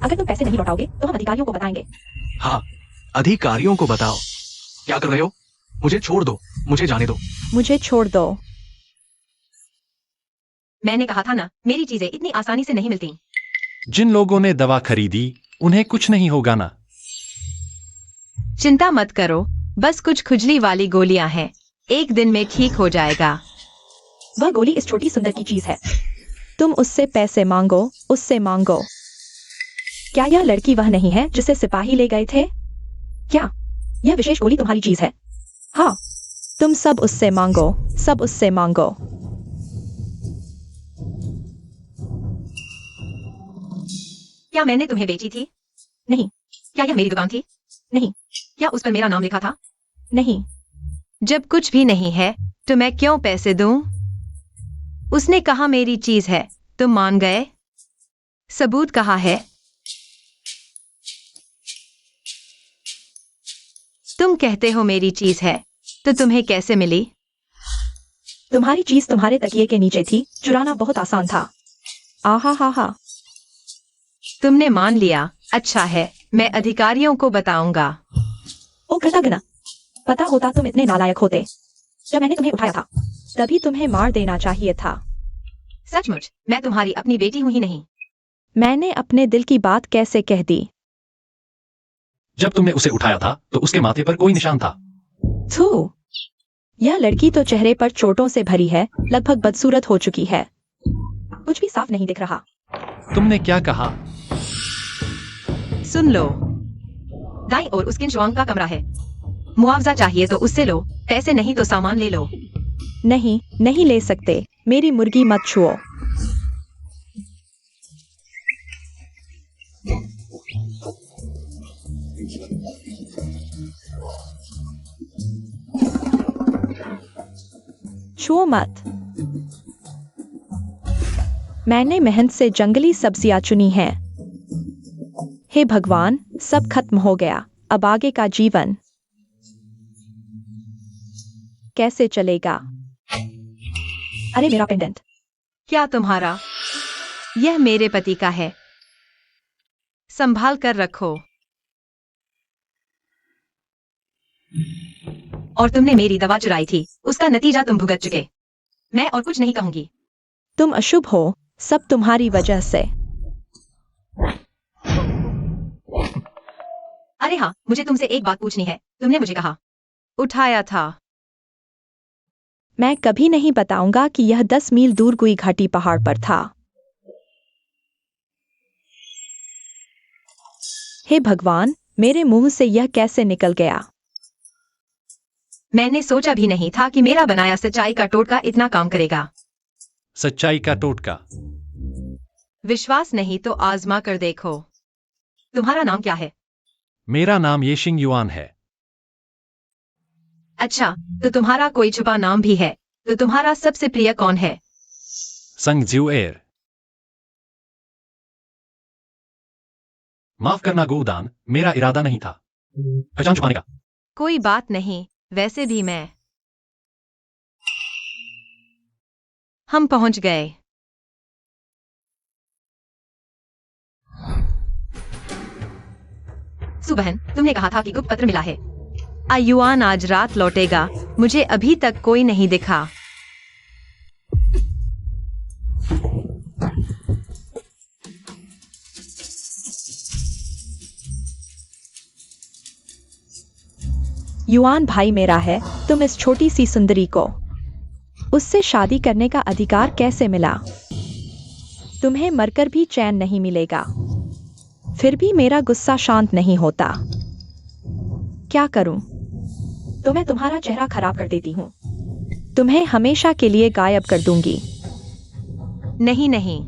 अगर तुम पैसे नहीं लौटाओगे तो हम अधिकारियों को बताएंगे। हाँ, अधिकारियों को बताओ। क्या कर रहे हो? मुझे छोड़ दो, मुझे जाने दो। मुझे छोड़ दो। मैंने कहा था ना, मेरी चीजें इतनी आसानी से नहीं मिलती। जिन लोगों ने दवा खरीदी उन्हें कुछ नहीं होगा ना। चिंता मत करो, बस कुछ खुजली वाली गोलियां हैं, एक दिन में ठीक हो जाएगा। वह गोली इस छोटी सुंदर की चीज है। तुम उससे पैसे मांगो, उससे मांगो। क्या यह लड़की वह नहीं है जिसे सिपाही ले गए थे? क्या यह विशेष गोली तुम्हारी चीज है? हाँ, तुम सब उससे मांगो, सब उससे मांगो। क्या मैंने तुम्हें बेची थी? नहीं। क्या यह मेरी दुकान थी? नहीं। क्या उस पर मेरा नाम लिखा था? नहीं। जब कुछ भी नहीं है तो मैं क्यों पैसे दूं? उसने कहा मेरी चीज है, तुम मान गए। सबूत कहाँ है? तुम कहते हो मेरी चीज है, तो तुम्हें कैसे मिली? तुम्हारी चीज तुम्हारे तकिए के नीचे थी, चुराना बहुत आसान था। आहा हा हा। तुमने मान लिया, अच्छा है, मैं अधिकारियों को बताऊंगा। ओ कृतज्ञ, पता होता तुम इतने नालायक होते। जब मैंने तुम्हें उठाया था तभी तुम्हें मार देना चाहिए था। सचमुच, मैं तुम्हारी अपनी बेटी हूं ही नहीं। मैंने अपने दिल की बात कैसे कह दी? जब तुमने उसे उठाया था तो उसके माथे पर कोई निशान था। थू, यह लड़की तो चेहरे पर चोटों से भरी है, लगभग बदसूरत हो चुकी है। कुछ भी साफ नहीं दिख रहा। तुमने क्या कहा? सुन लो, दाईं ओर उसकिन शुआंग का कमरा है। मुआवजा चाहिए तो उससे लो, पैसे नहीं तो सामान ले लो। नहीं, नहीं ले सकते। मेरी मुर्गी मत छुओ। छुओ मत। मैंने मेहनत से जंगली सब्जियां चुनी हैं। हे भगवान, सब खत्म हो गया। अब आगे का जीवन कैसे चलेगा? अरे मेरा पेंडेंट। क्या तुम्हारा? यह मेरे पति का है, संभाल कर रखो। और तुमने मेरी दवा चुराई थी, उसका नतीजा तुम भुगत चुके। मैं और कुछ नहीं कहूंगी। तुम अशुभ हो, सब तुम्हारी वजह से। अरे हाँ, मुझे तुमसे एक बात पूछनी है। तुमने मुझे कहा उठाया था। मैं कभी नहीं बताऊंगा कि यह 10 मील दूर गुई घाटी पहाड़ पर था। हे भगवान, मेरे मुंह से यह कैसे निकल गया? मैंने सोचा भी नहीं था कि मेरा बनाया सच्चाई का टोटका इतना काम करेगा। सच्चाई का टोटका। विश्वास नहीं तो आजमा कर देखो। तुम्हारा नाम क्या है? मेरा नाम येशिंग युआन है। अच्छा, तो तुम्हारा कोई छुपा नाम भी है। तो तुम्हारा सबसे प्रिय कौन है? संग ज्यूएर। माफ करना गोदान, मेरा इरादा नहीं था पहचान छुपाने का। कोई बात नहीं, वैसे भी मैं। हम पहुंच गए। सुबहन, तुमने कहा था कि गुप्त पत्र मिला है। युआन आज रात लौटेगा। मुझे अभी तक कोई नहीं दिखा। युआन भाई मेरा है, तुम इस छोटी सी सुंदरी को उससे शादी करने का अधिकार कैसे मिला? तुम्हें मरकर भी चैन नहीं मिलेगा। फिर भी मेरा गुस्सा शांत नहीं होता। क्या करूं? तो मैं तुम्हारा चेहरा खराब कर देती हूँ। तुम्हें हमेशा के लिए गायब कर दूंगी। नहीं नहीं।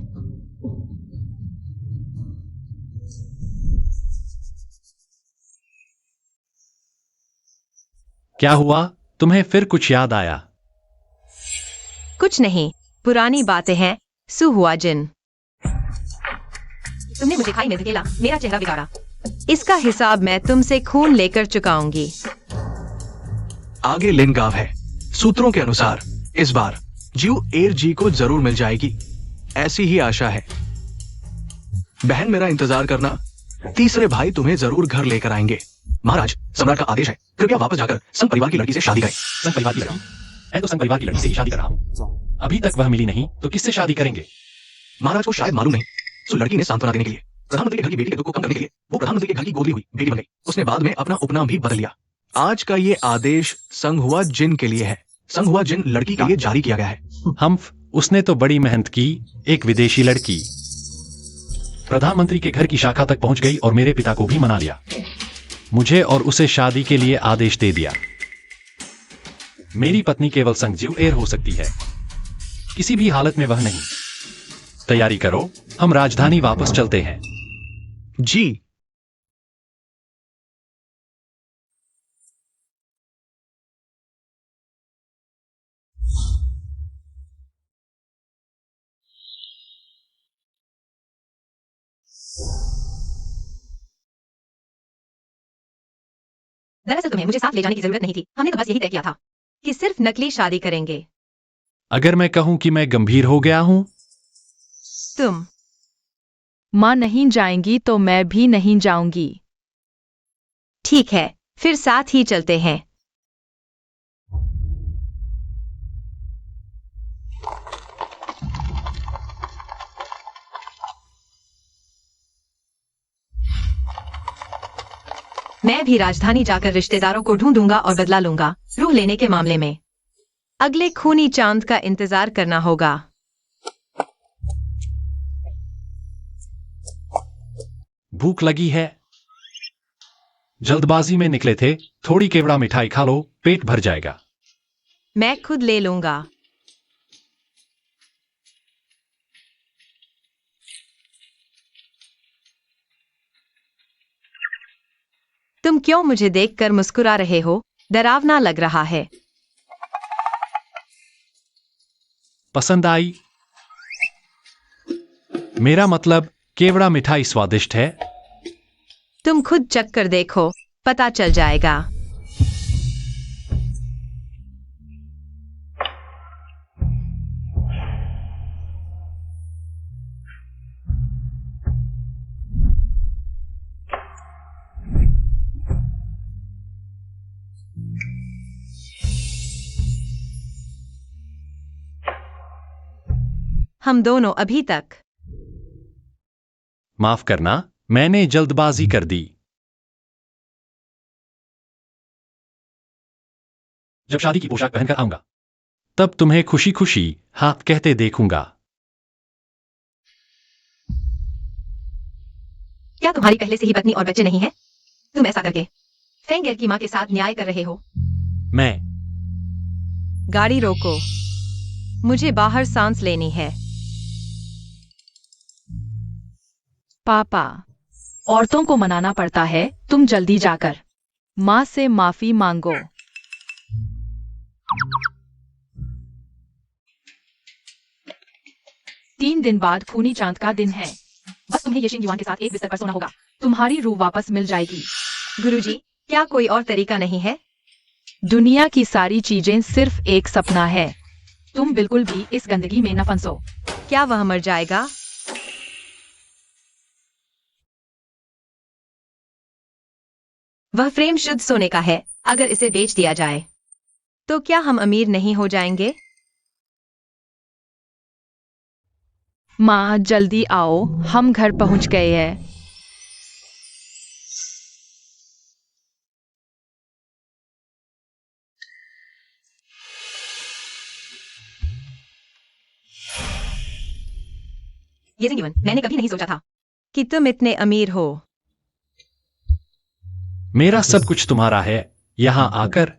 क्या हुआ? तुम्हें फिर कुछ याद आया? कुछ नहीं, पुरानी बातें हैं। सुहुआ जिन, तुमने मुझे खाई में धकेला, मेरा चेहरा बिगाड़ा। इसका हिसाब मैं तुमसे खून लेकर चुकाऊंगी। आगे लिन गांव है। सूत्रों के अनुसार इस बार जीव एर जी को जरूर मिल जाएगी, ऐसी ही आशा है। बहन, मेरा इंतजार करना। तीसरे भाई तुम्हें जरूर घर लेकर आएंगे। महाराज, सम्राट का आदेश है, कृपया वापस जाकर संघ परिवार की लड़की से शादी करें। संघ परिवार की लड़की? मैं तो संघ परिवार की लड़की से ही शादी कर रहा हूँ। अभी तक वह मिली नहीं तो किससे शादी करेंगे? महाराज को शायद मालूम नहीं, सो लड़की ने सांत्वना देने के लिए, प्रधानमंत्री के घर की बेटी के दुख को कम करने के लिए, वो प्रधानमंत्री के घर की गोदली हुई बेटी बन गई। उसने बाद में अपना उपनाम भी बदल लिया। आज का ये आदेश संघहुआ जिन के लिए है। संघहुआ जिन लड़की के लिए जारी किया गया है। उसने तो बड़ी मेहनत की। एक विदेशी लड़की प्रधानमंत्री के घर की शाखा तक पहुंच गई और मेरे पिता को भी मना लिया। मुझे और उसे शादी के लिए आदेश दे दिया। मेरी पत्नी केवल संजीव एर हो सकती है, किसी भी हालत में वह नहीं। तैयारी करो, हम राजधानी वापस चलते हैं। जी। दरअसल तुम्हें मुझे साथ ले जाने की जरूरत नहीं थी। हमने तो बस यही तय किया था कि सिर्फ नकली शादी करेंगे। अगर मैं कहूं कि मैं गंभीर हो गया हूं? तुम माँ नहीं जाएंगी तो मैं भी नहीं जाऊंगी। ठीक है, फिर साथ ही चलते हैं। मैं भी राजधानी जाकर रिश्तेदारों को ढूंढूंगा और बदला लूंगा रूह लेने के मामले में। अगले खूनी चांद का इंतजार करना होगा। भूख लगी है। जल्दबाजी में निकले थे, थोड़ी केवड़ा मिठाई खा लो, पेट भर जाएगा। मैं खुद ले लूंगा। तुम क्यों मुझे देखकर मुस्कुरा रहे हो? डरावना लग रहा है। पसंद आई? मेरा मतलब केवड़ा मिठाई स्वादिष्ट है। तुम खुद चख कर देखो, पता चल जाएगा। हम दोनों अभी तक। माफ करना, मैंने जल्दबाजी कर दी। जब शादी की पोशाक पहनकर आऊंगा तब तुम्हें खुशी खुशी हाथ कहते देखूंगा। क्या तुम्हारी पहले से ही पत्नी और बच्चे नहीं हैं? तुम ऐसा करके फेंगर की मां के साथ न्याय कर रहे हो। मैं गाड़ी रोको, मुझे बाहर सांस लेनी है। पापा, औरतों को मनाना पड़ता है। तुम जल्दी जाकर माँ से माफी मांगो। तीन दिन बाद खूनी चांद का दिन है। बस तुम्हें यशिन युवान के साथ एक बिस्तर पर सोना होगा। तुम्हारी रूह वापस मिल जाएगी। गुरुजी, क्या कोई और तरीका नहीं है? दुनिया की सारी चीजें सिर्फ एक सपना है। तुम बिल्कुल भी इस गंदगी में न फंसो। क्या वह मर जाएगा? वह फ्रेम शुद्ध सोने का है। अगर इसे बेच दिया जाए तो क्या हम अमीर नहीं हो जाएंगे? माँ, जल्दी आओ, हम घर पहुंच गए हैं। ये जीवन मैंने कभी नहीं सोचा था कि तुम इतने अमीर हो। मेरा सब कुछ तुम्हारा है। यहां आकर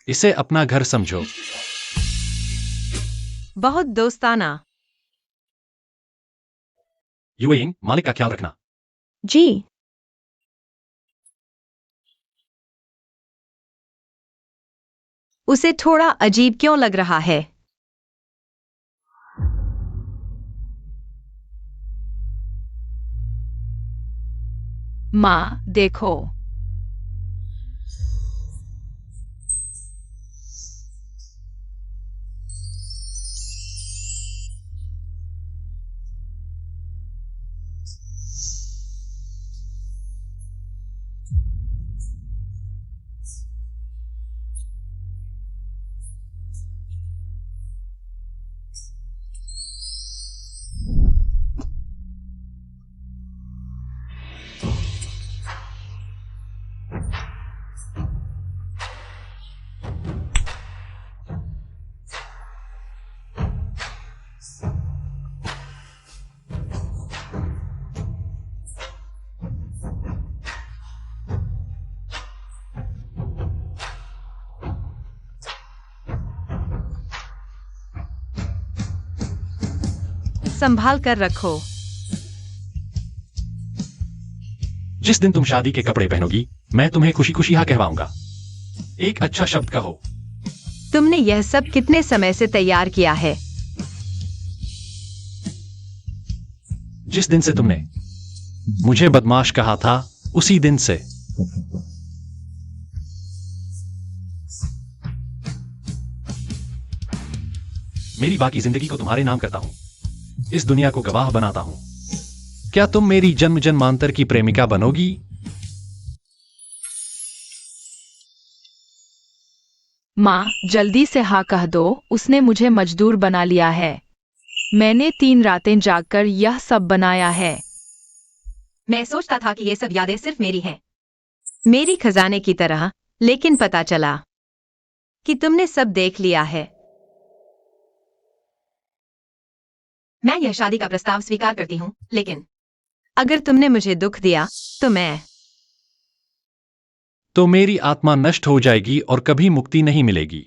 इसे अपना घर समझो। बहुत दोस्ताना। यूइंग, मालिक का ख्याल रखना। जी। उसे थोड़ा अजीब क्यों लग रहा है? माँ, देखो। संभाल कर रखो। जिस दिन तुम शादी के कपड़े पहनोगी, मैं तुम्हें खुशी खुशी हाँ कहवाऊंगा। एक अच्छा शब्द कहो। तुमने यह सब कितने समय से तैयार किया है? जिस दिन से तुमने मुझे बदमाश कहा था, उसी दिन से। मेरी बाकी जिंदगी को तुम्हारे नाम करता हूं, इस दुनिया को गवाह बनाता हूं। क्या तुम मेरी जन्म जन्मांतर की प्रेमिका बनोगी? माँ, जल्दी से हाँ कह दो। उसने मुझे मजदूर बना लिया है। मैंने 3 रातें जागकर यह सब बनाया है। मैं सोचता था कि ये सब यादें सिर्फ मेरी हैं, मेरी खजाने की तरह, लेकिन पता चला कि तुमने सब देख लिया है। मैं यह शादी का प्रस्ताव स्वीकार करती हूँ, लेकिन अगर तुमने मुझे दुख दिया तो मेरी आत्मा नष्ट हो जाएगी और कभी मुक्ति नहीं मिलेगी।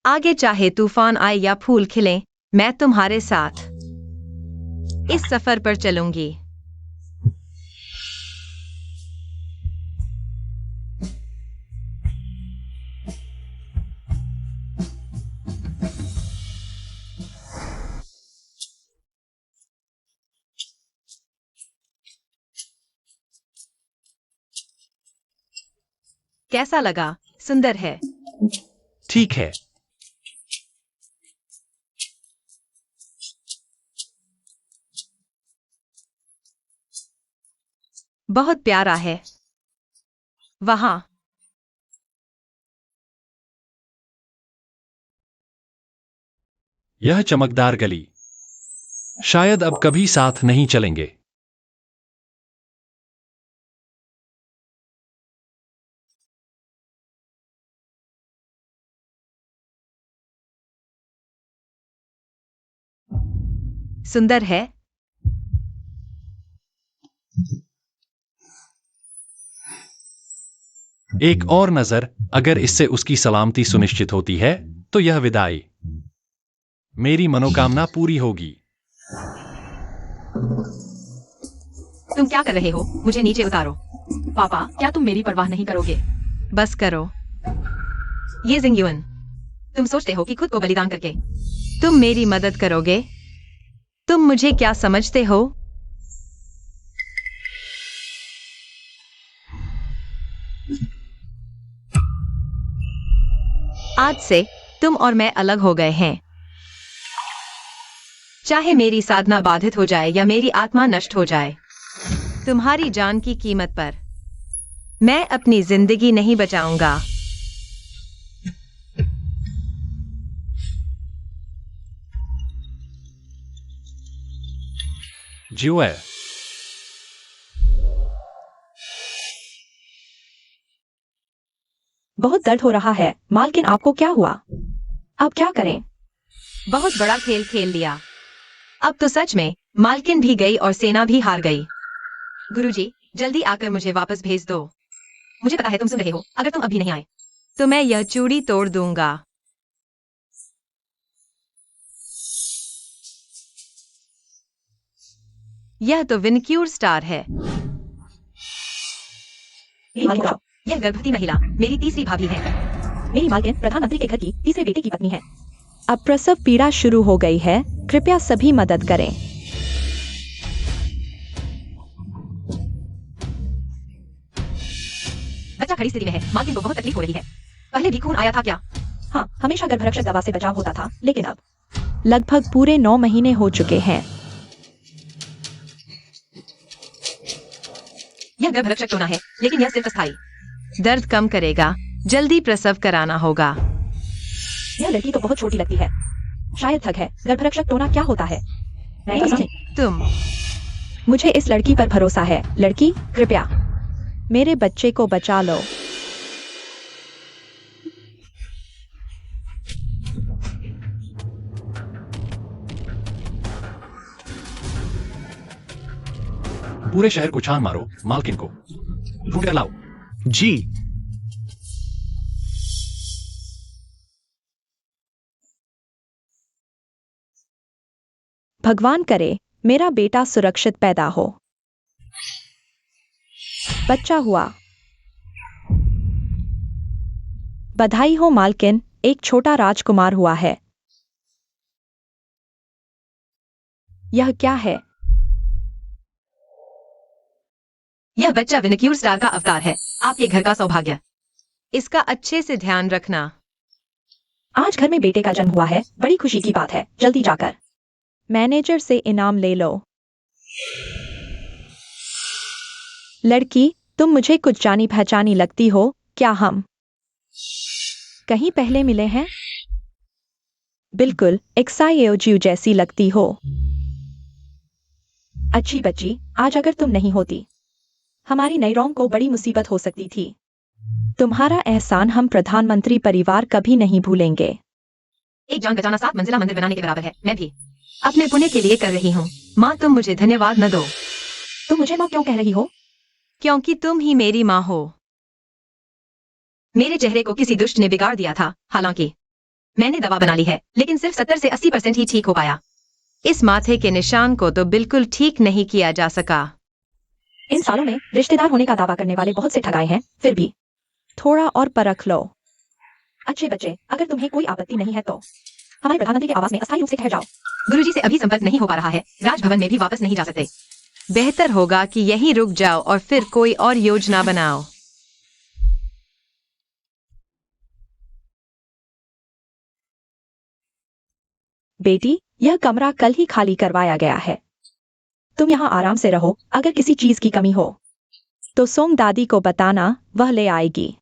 आगे चाहे तूफान आए या फूल खिले, मैं तुम्हारे साथ इस सफर पर चलूंगी। कैसा लगा? सुंदर है। ठीक है। बहुत प्यारा है। वहां यह चमकदार गली, शायद अब कभी साथ नहीं चलेंगे। सुंदर है। एक और नजर, अगर इससे उसकी सलामती सुनिश्चित होती है, तो यह विदाई। मेरी मनोकामना पूरी होगी। तुम क्या कर रहे हो? मुझे नीचे उतारो। पापा, क्या तुम मेरी परवाह नहीं करोगे? बस करो। ये जिंगयुन, तुम सोचते हो कि खुद को बलिदान करके तुम मेरी मदद करोगे? तुम मुझे क्या समझते हो? आज से तुम और मैं अलग हो गए हैं। चाहे मेरी साधना बाधित हो जाए या मेरी आत्मा नष्ट हो जाए, तुम्हारी जान की कीमत पर मैं अपनी जिंदगी नहीं बचाऊंगा। जियोए। बहुत दर्द हो रहा है। मालकिन, आपको क्या हुआ? अब क्या करें? बहुत बड़ा खेल खेल लिया। अब तो सच में मालकिन भी गई और सेना भी हार गई। गुरुजी, जल्दी आकर मुझे वापस भेज दो। मुझे पता है तुम सुन रहे हो। अगर तुम अभी नहीं आए तो मैं यह चूड़ी तोड़ दूंगा। यह तो विनक्यूर स्टार है। मेरी मालकिन, यह गर्भवती महिला मेरी तीसरी भाभी है। मेरी मालकिन प्रधानमंत्री के घर की तीसरे बेटे की पत्नी है। अब प्रसव पीड़ा शुरू हो गई है, कृपया सभी मदद करें। बच्चा खड़ी स्थिति में है। मालकिन को बहुत तकलीफ हो रही है। पहले भी खून आया था क्या? हाँ, हमेशा गर्भरक्षक दवा से बचाव होता था, लेकिन अब लगभग पूरे 9 महीने हो चुके हैं। यह गर्भरक्षक टोना है, लेकिन यह सिर्फ अस्थायी दर्द कम करेगा। जल्दी प्रसव कराना होगा। यह लड़की तो बहुत छोटी लगती है, शायद थक है। गर्भरक्षक टोना क्या होता है? मैं तो समझी। तुम मुझे इस लड़की पर भरोसा है। लड़की, कृपया मेरे बच्चे को बचा लो। पूरे शहर को छान मारो, मालकिन को ढूंढ कर लाओ। जी। भगवान करे मेरा बेटा सुरक्षित पैदा हो। बच्चा हुआ। बधाई हो मालकिन, एक छोटा राजकुमार हुआ है। यह क्या है? यह बच्चा विनक्यूर स्टार का अवतार है। आपके घर का सौभाग्य। इसका अच्छे से ध्यान रखना। आज घर में बेटे का जन्म हुआ है, बड़ी खुशी की बात है। जल्दी जाकर मैनेजर से इनाम ले लो। लड़की, तुम मुझे कुछ जानी पहचानी लगती हो। क्या हम कहीं पहले मिले हैं? बिल्कुल एक्साइओज्यू जैसी लगती हो। अच्छी बच्ची, आज अगर तुम नहीं होती हमारी नई रॉन्ग को बड़ी मुसीबत हो सकती थी। तुम्हारा एहसान हम प्रधानमंत्री परिवार कभी नहीं भूलेंगे। एक जान बचाना 7 मंजिला मंदिर बनाने के बराबर है। मैं भी अपने पुण्य के लिए कर रही हूँ। माँ, तुम मुझे धन्यवाद न दो। तुम मुझे माँ क्यों कह रही हो? क्योंकि तुम ही मेरी माँ हो। मेरे चेहरे को किसी दुष्ट ने बिगाड़ दिया था। हालांकि मैंने दवा बना ली है, लेकिन सिर्फ 70 से 80% ही ठीक हो पाया। इस माथे के निशान को तो बिल्कुल ठीक नहीं किया जा सका। इन सालों में रिश्तेदार होने का दावा करने वाले बहुत से ठगाए हैं, फिर भी थोड़ा और परख लो। अच्छे बच्चे, अगर तुम्हें कोई आपत्ति नहीं है तो हमारे प्रधानमंत्री के आवास में अस्थायी रूप से ठहर जाओ। गुरुजी से अभी संपर्क नहीं हो पा रहा है। राजभवन में भी वापस नहीं जा सकते। बेहतर होगा कि यहीं रुक जाओ और फिर कोई और योजना बनाओ। बेटी, यह कमरा कल ही खाली करवाया गया है। तुम यहाँ आराम से रहो। अगर किसी चीज की कमी हो तो सोंग दादी को बताना, वह ले आएगी।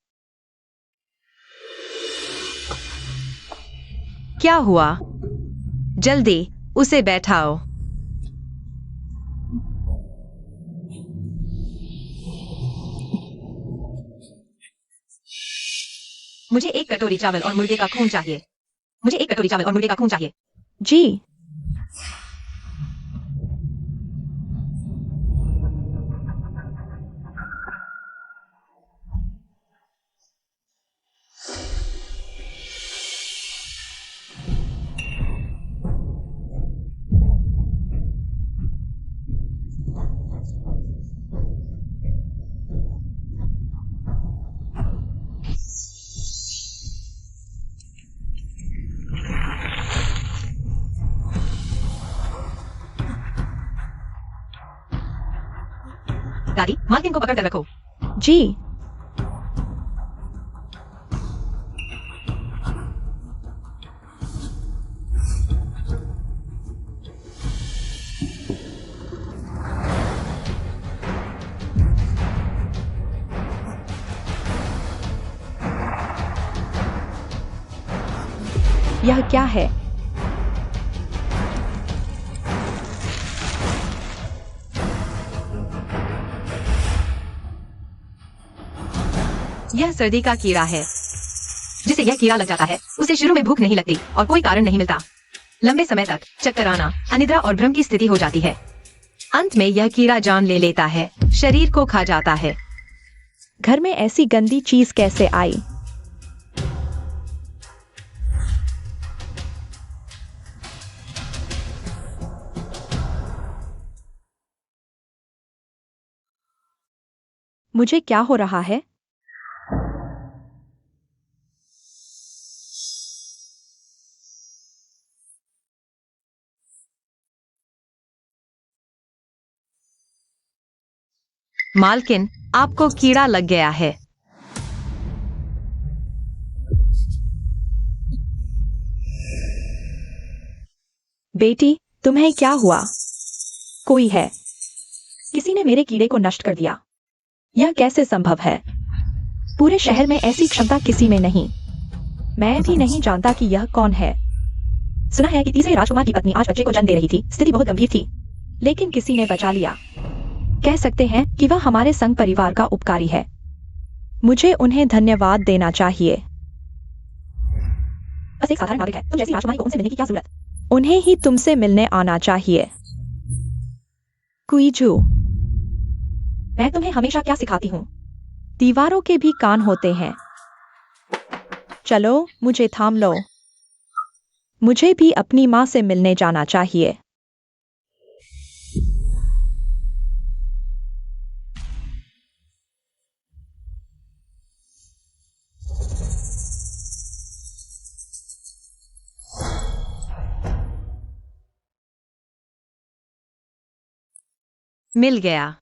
क्या हुआ? जल्दी उसे बैठाओ। मुझे 1 कटोरी चावल और मुर्गे का खून चाहिए। मुझे 1 कटोरी चावल और मुर्गे का खून चाहिए। जी। दादी, मालकिन को पकड़ कर रखो। जी। यह क्या है? यह सर्दी का कीड़ा है। जिसे यह कीड़ा लग जाता है, उसे शुरू में भूख नहीं लगती और कोई कारण नहीं मिलता। लंबे समय तक चक्कर आना, अनिद्रा और भ्रम की स्थिति हो जाती है। अंत में यह कीड़ा जान ले लेता है, शरीर को खा जाता है। घर में ऐसी गंदी चीज कैसे आई? मुझे क्या हो रहा है? मालकिन, आपको कीड़ा लग गया है। बेटी, तुम्हें क्या हुआ? कोई है? किसी ने मेरे कीड़े को नष्ट कर दिया। यह कैसे संभव है? पूरे शहर में ऐसी क्षमता किसी में नहीं। मैं भी नहीं जानता कि यह कौन है। सुना है कि तीसरे राजकुमार की पत्नी आज बच्चे को जन्म दे रही थी। स्थिति बहुत गंभीर थी, लेकिन किसी ने बचा लिया। कह सकते हैं कि वह हमारे संघ परिवार का उपकारी है। मुझे उन्हें धन्यवाद देना चाहिए। बस एक साधारण नागरिक है। तुम जैसी राजकुमारी को उनसे मिलने की क्या जरूरत? उन्हें ही तुमसे मिलने आना चाहिए। कुईजू, मैं तुम्हें हमेशा क्या सिखाती हूँ? दीवारों के भी कान होते हैं। चलो, मुझे थाम लो। मुझे भी अपनी माँ से मिलने जाना चाहिए। मिल गया।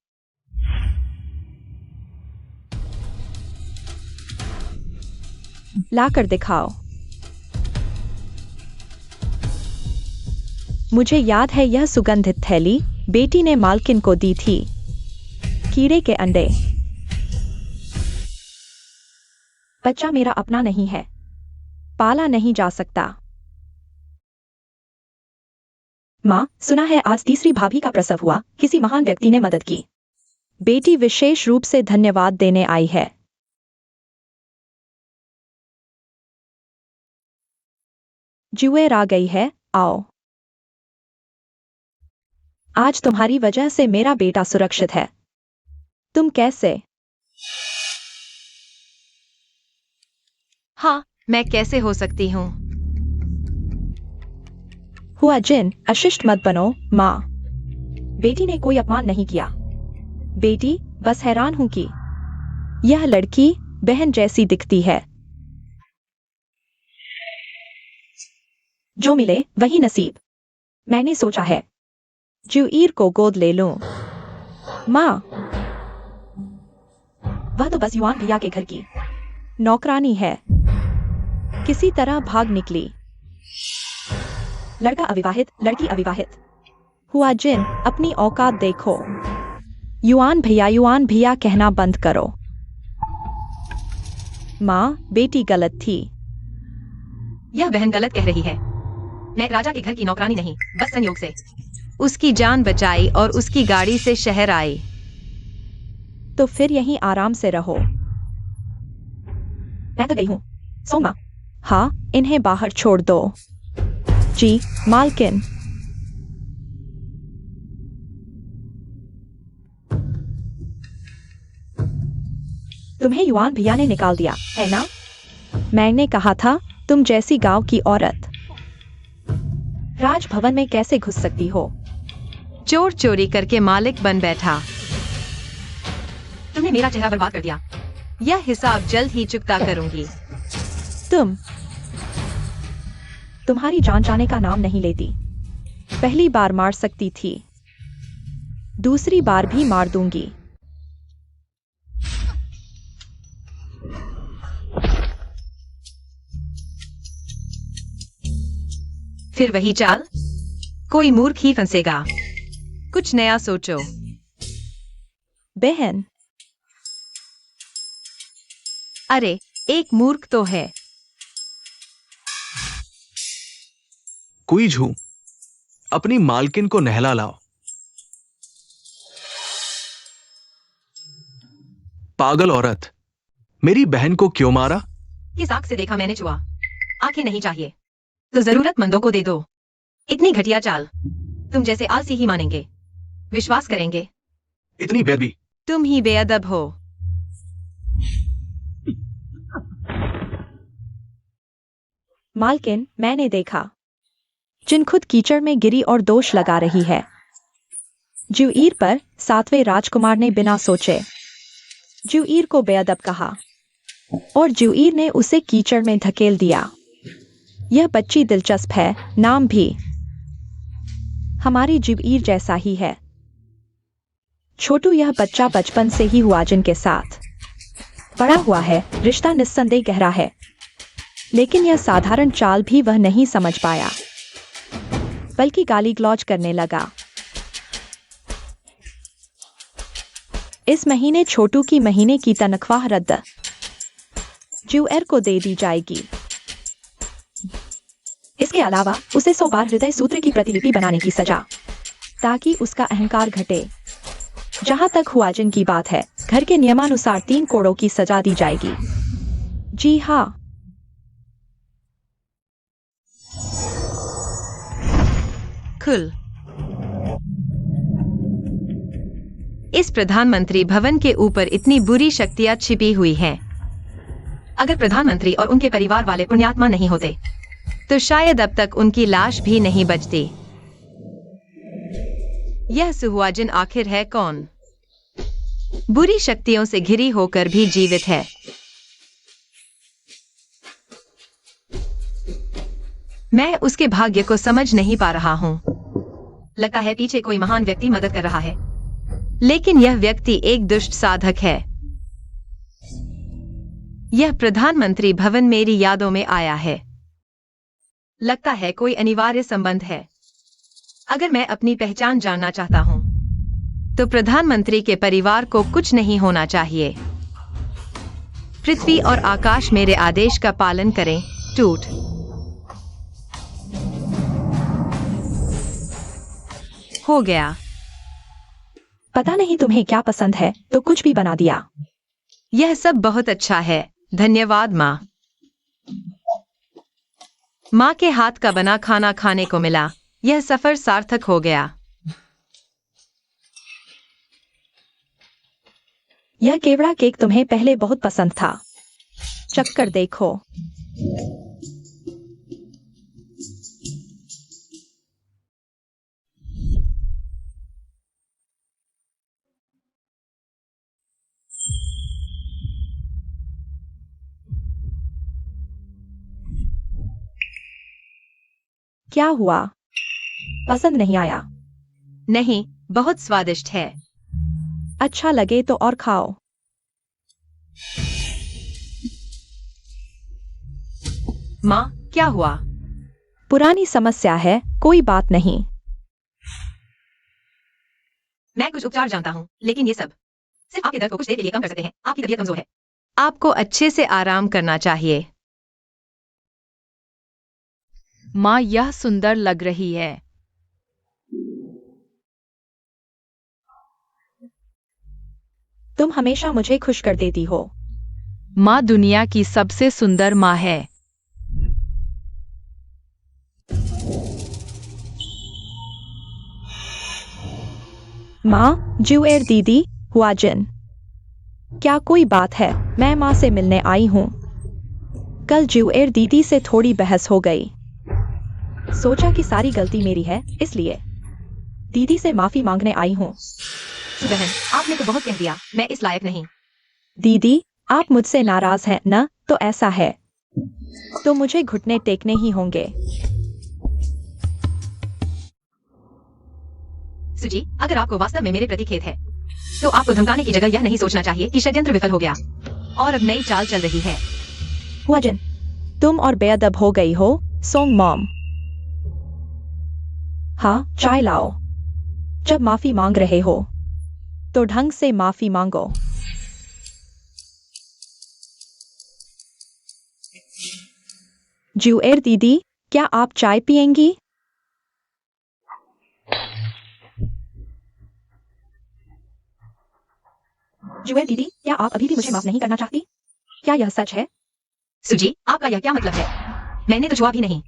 लाकर दिखाओ। मुझे याद है यह सुगंधित थैली बेटी ने मालकिन को दी थी। कीड़े के अंडे। बच्चा मेरा अपना नहीं है, पाला नहीं जा सकता। माँ, सुना है आज तीसरी भाभी का प्रसव हुआ। किसी महान व्यक्ति ने मदद की। बेटी विशेष रूप से धन्यवाद देने आई है। जुएर आ गई है, आओ। आज तुम्हारी वजह से मेरा बेटा सुरक्षित है। तुम कैसे? हाँ, मैं कैसे हो सकती हूँ? हुआ जिन, अशिष्ट मत बनो, माँ। बेटी ने कोई अपमान नहीं किया। बेटी, बस हैरान हूं कि यह लड़की बहन जैसी दिखती है। जो मिले वही नसीब। मैंने सोचा है जुईर को गोद ले लूं। माँ, वह तो बस युआन भैया के घर की नौकरानी है। किसी तरह भाग निकली। लड़का अविवाहित, लड़की अविवाहित। हुआ जिन, अपनी औकात देखो। युआन भैया कहना बंद करो। माँ, बेटी गलत थी। यह बहन गलत कह रही है। मैं राजा के घर की नौकरानी नहीं, बस संयोग से उसकी जान बचाई और उसकी गाड़ी से शहर आई। तो फिर यहीं आराम से रहो। मैं तो गई हूँ। सोमा। हाँ, इन्हें बाहर छोड़ दो। जी, मालकिन। तुम्हें युआन भैया ने निकाल दिया है ना? मैंने कहा था तुम जैसी गांव की औरत राजभवन में कैसे घुस सकती हो? चोर चोरी करके मालिक बन बैठा। तुमने मेरा चेहरा बर्बाद कर दिया। यह हिसाब जल्द ही चुकता करूंगी। तुम्हारी जान जाने का नाम नहीं लेती। पहली बार मार सकती थी, दूसरी बार भी मार दूंगी। फिर वही चाल? कोई मूर्ख ही फंसेगा। कुछ नया सोचो। बहन। अरे, एक मूर्ख तो है। कुईझू, अपनी मालकिन को नहला लाओ। पागल औरत, मेरी बहन को क्यों मारा? किस आंख से देखा मैंने चुआ? आंखें नहीं चाहिए तो जरूरतमंदों को दे दो। इतनी घटिया चाल, तुम जैसे आलसी ही मानेंगे, विश्वास करेंगे। इतनी बेअदबी। तुम ही बेअदब हो। मालकिन, मैंने देखा जिन खुद कीचड़ में गिरी और दोष लगा रही है। जुईर पर 7वें राजकुमार ने बिना सोचे जुईर को बेअदब कहा और जुईर ने उसे कीचड़ में धकेल दिया। यह बच्ची दिलचस्प है, नाम भी हमारी जुईर जैसा ही है। छोटू, यह बच्चा बचपन से ही हुआजिन के साथ बड़ा हुआ है, रिश्ता निस्संदेह गहरा है, लेकिन यह साधारण चाल भी वह नहीं समझ पाया, बल्कि गाली गलौज करने लगा। इस महीने छोटू की महीने की तनख्वाह रद्द जुएर को दे दी जाएगी। इसके अलावा उसे 100 बार हृदय सूत्र की प्रतिलिपि बनाने की सजा, ताकि उसका अहंकार घटे। जहां तक हुआजिन की बात है, घर के नियमानुसार 3 कोड़ों की सजा दी जाएगी। जी हाँ। खुल। इस प्रधानमंत्री भवन के ऊपर इतनी बुरी शक्तियां छिपी हुई हैं। अगर प्रधानमंत्री और उनके परिवार वाले पुण्यात्मा नहीं होते, तो शायद अब तक उनकी लाश भी नहीं बचती। यह सुहुआजिन आखिर है कौन? बुरी शक्तियों से घिरी होकर भी जीवित है। मैं उसके भाग्य को समझ नहीं पा रहा हूं। लगता है पीछे कोई महान व्यक्ति मदद कर रहा है, लेकिन यह व्यक्ति एक दुष्ट साधक है। यह प्रधानमंत्री भवन मेरी यादों में आया है। लगता है कोई अनिवार्य संबंध है। अगर मैं अपनी पहचान जानना चाहता हूं, तो प्रधानमंत्री के परिवार को कुछ नहीं होना चाहिए। पृथ्वी और आकाश मेरे आदेश का पालन करें। टूट। हो गया। पता नहीं तुम्हें क्या पसंद है, तो कुछ भी बना दिया। यह सब बहुत अच्छा है, धन्यवाद माँ। माँ के हाथ का बना खाना खाने को मिला। यह सफर सार्थक हो गया। यह केवड़ा केक तुम्हें पहले बहुत पसंद था। चक्कर देखो। क्या हुआ? पसंद नहीं आया? नहीं, बहुत स्वादिष्ट है। अच्छा लगे तो और खाओ। माँ, क्या हुआ? पुरानी समस्या है, कोई बात नहीं। मैं कुछ उपचार जानता हूँ, लेकिन ये सब सिर्फ आपके दर्द को कुछ देर के लिए कम कर सकते हैं। आपकी तबीयत कमजोर है। आपको अच्छे से आराम करना चाहिए। माँ, यह सुंदर लग रही है। तुम हमेशा मुझे खुश कर देती हो। माँ दुनिया की सबसे सुंदर माँ है। माँ, जुएर दीदी, हुआजिन। क्या कोई बात है? मैं माँ से मिलने आई हूँ। कल जुएर दीदी से थोड़ी बहस हो गई। सोचा कि सारी गलती मेरी है, इसलिए दीदी से माफी मांगने आई हूँ। बहन, आपने तो बहुत कह दिया। मैं इस लायक नहीं। दीदी, आप मुझसे नाराज हैं न? तो ऐसा है तो मुझे घुटने टेकने ही होंगे। सुजी, अगर आपको वास्तव में मेरे प्रति खेद है, तो आपको धमकाने की जगह यह नहीं सोचना चाहिए कि षड्यंत्र विफल हो गया और अब नई चाल चल रही है। हुआजिन, तुम और बेअदब हो गई हो। Song mom. हाँ, चाय लाओ। जब माफी मांग रहे हो, तो ढंग से माफी मांगो। जुएर दीदी, क्या आप चाय पिएंगी? जुएर दीदी, क्या आप अभी भी मुझे माफ नहीं करना चाहती? क्या यह सच है? सुजी, आपका यह क्या मतलब है? मैंने तो छुआ भी नहीं,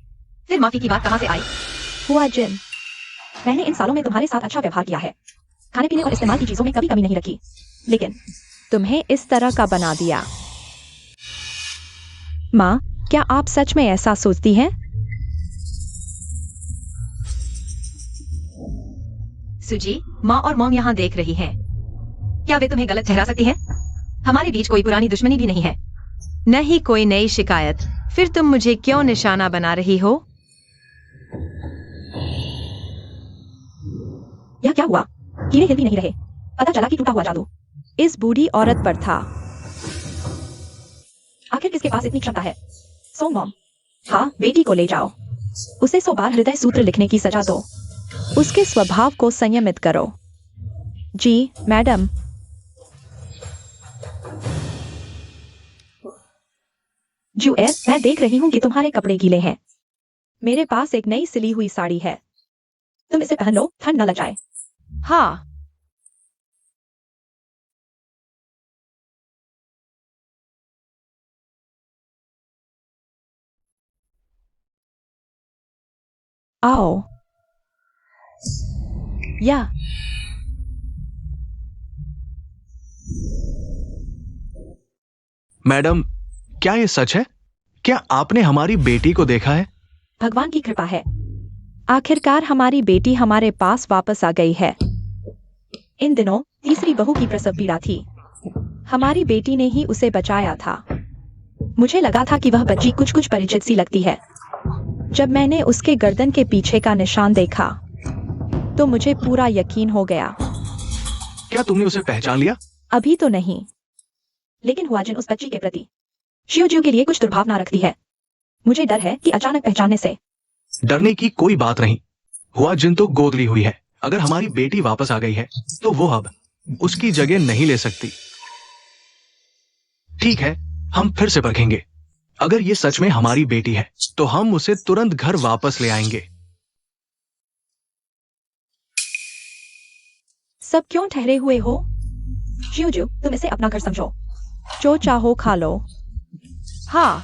फिर माफी की बात कहां से आई? हुआ जिन, मैंने इन सालों में तुम्हारे साथ अच्छा व्यवहार किया है, खाने पीने और इस्तेमाल की चीजों में कभी कमी नहीं रखी, लेकिन तुम्हें इस तरह का बना दिया। माँ, क्या आप सच में ऐसा सोचती हैं? सुजी, माँ और मॉम यहाँ देख रही हैं। क्या वे तुम्हें गलत ठहरा सकती हैं? हमारे बीच कोई पुरानी दुश्मनी भी नहीं है। नहीं कोई नई शिकायत। फिर तुम मुझे क्यों निशाना बना रही हो? यह क्या हुआ? कीड़े हिल भी नहीं रहे। पता चला कि टूटा हुआ जादू इस बूढ़ी औरत पर था। आखिर किसके पास इतनी क्षमता है? सो मॉम, हाँ, बेटी को ले जाओ। उसे 100 बार हृदय सूत्र लिखने की सजा दो। उसके स्वभाव को संयमित करो। जी मैडम। जूएल, मैं देख रही हूँ कि तुम्हारे कपड़े गीले हैं। मेरे पास एक नई सिली हुई साड़ी है, तुम इसे पहन लो, ठंड न लग जाए। हाँ। आओ। या मैडम, क्या ये सच है? क्या आपने हमारी बेटी को देखा है? भगवान की कृपा है, आखिरकार हमारी बेटी हमारे पास वापस आ गई है। इन दिनों तीसरी बहू की प्रसव पीड़ा थी। हमारी बेटी ने ही उसे बचाया था। मुझे लगा था कि वह बच्ची कुछ कुछ परिचित सी लगती है। जब मैंने उसके गर्दन के पीछे का निशान देखा तो मुझे पूरा यकीन हो गया। क्या तुमने उसे पहचान लिया? अभी तो नहीं, लेकिन हुआजिन उस बच्ची के प्रति शिवजी के लिए कुछ दुर्भावना रखती है। मुझे डर है कि अचानक पहचानने से। डरने की कोई बात नहीं। हुआजिन तो गोद ली हुई है। अगर हमारी बेटी वापस आ गई है तो वो अब उसकी जगह नहीं ले सकती। ठीक है, हम फिर से परखेंगे। अगर ये सच में हमारी बेटी है तो हम उसे तुरंत घर वापस ले आएंगे। सब क्यों ठहरे हुए हो? शिवजू, तुम इसे अपना घर समझो। जो चाहो खा लो। हाँ।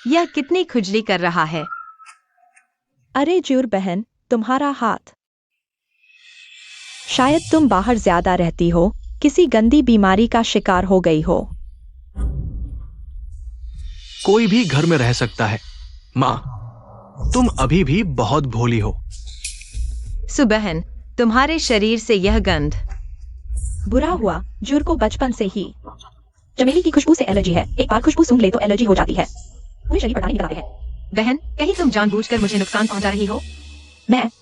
यह कितनी खुजली कर रहा है? अरे जूर बहन, तुम्हारा हाथ। शायद तुम बाहर ज्यादा रहती हो, किसी गंदी बीमारी का शिकार हो गई हो। कोई भी घर में रह सकता है। माँ, तुम अभी भी बहुत भोली हो। सुबहन, तुम्हारे शरीर से यह गंध। बुरा हुआ जूर को बचपन से ही चमेली की खुशबू से एलर्जी है। एक बार खुशबू सूंघ ले तो एलर्जी हो जाती है। पूरे शरीर पर दाने निकल आते हैं। बहन, कहीं तुम जानबूझकर मुझे नुकसान पहुंचा रही हो?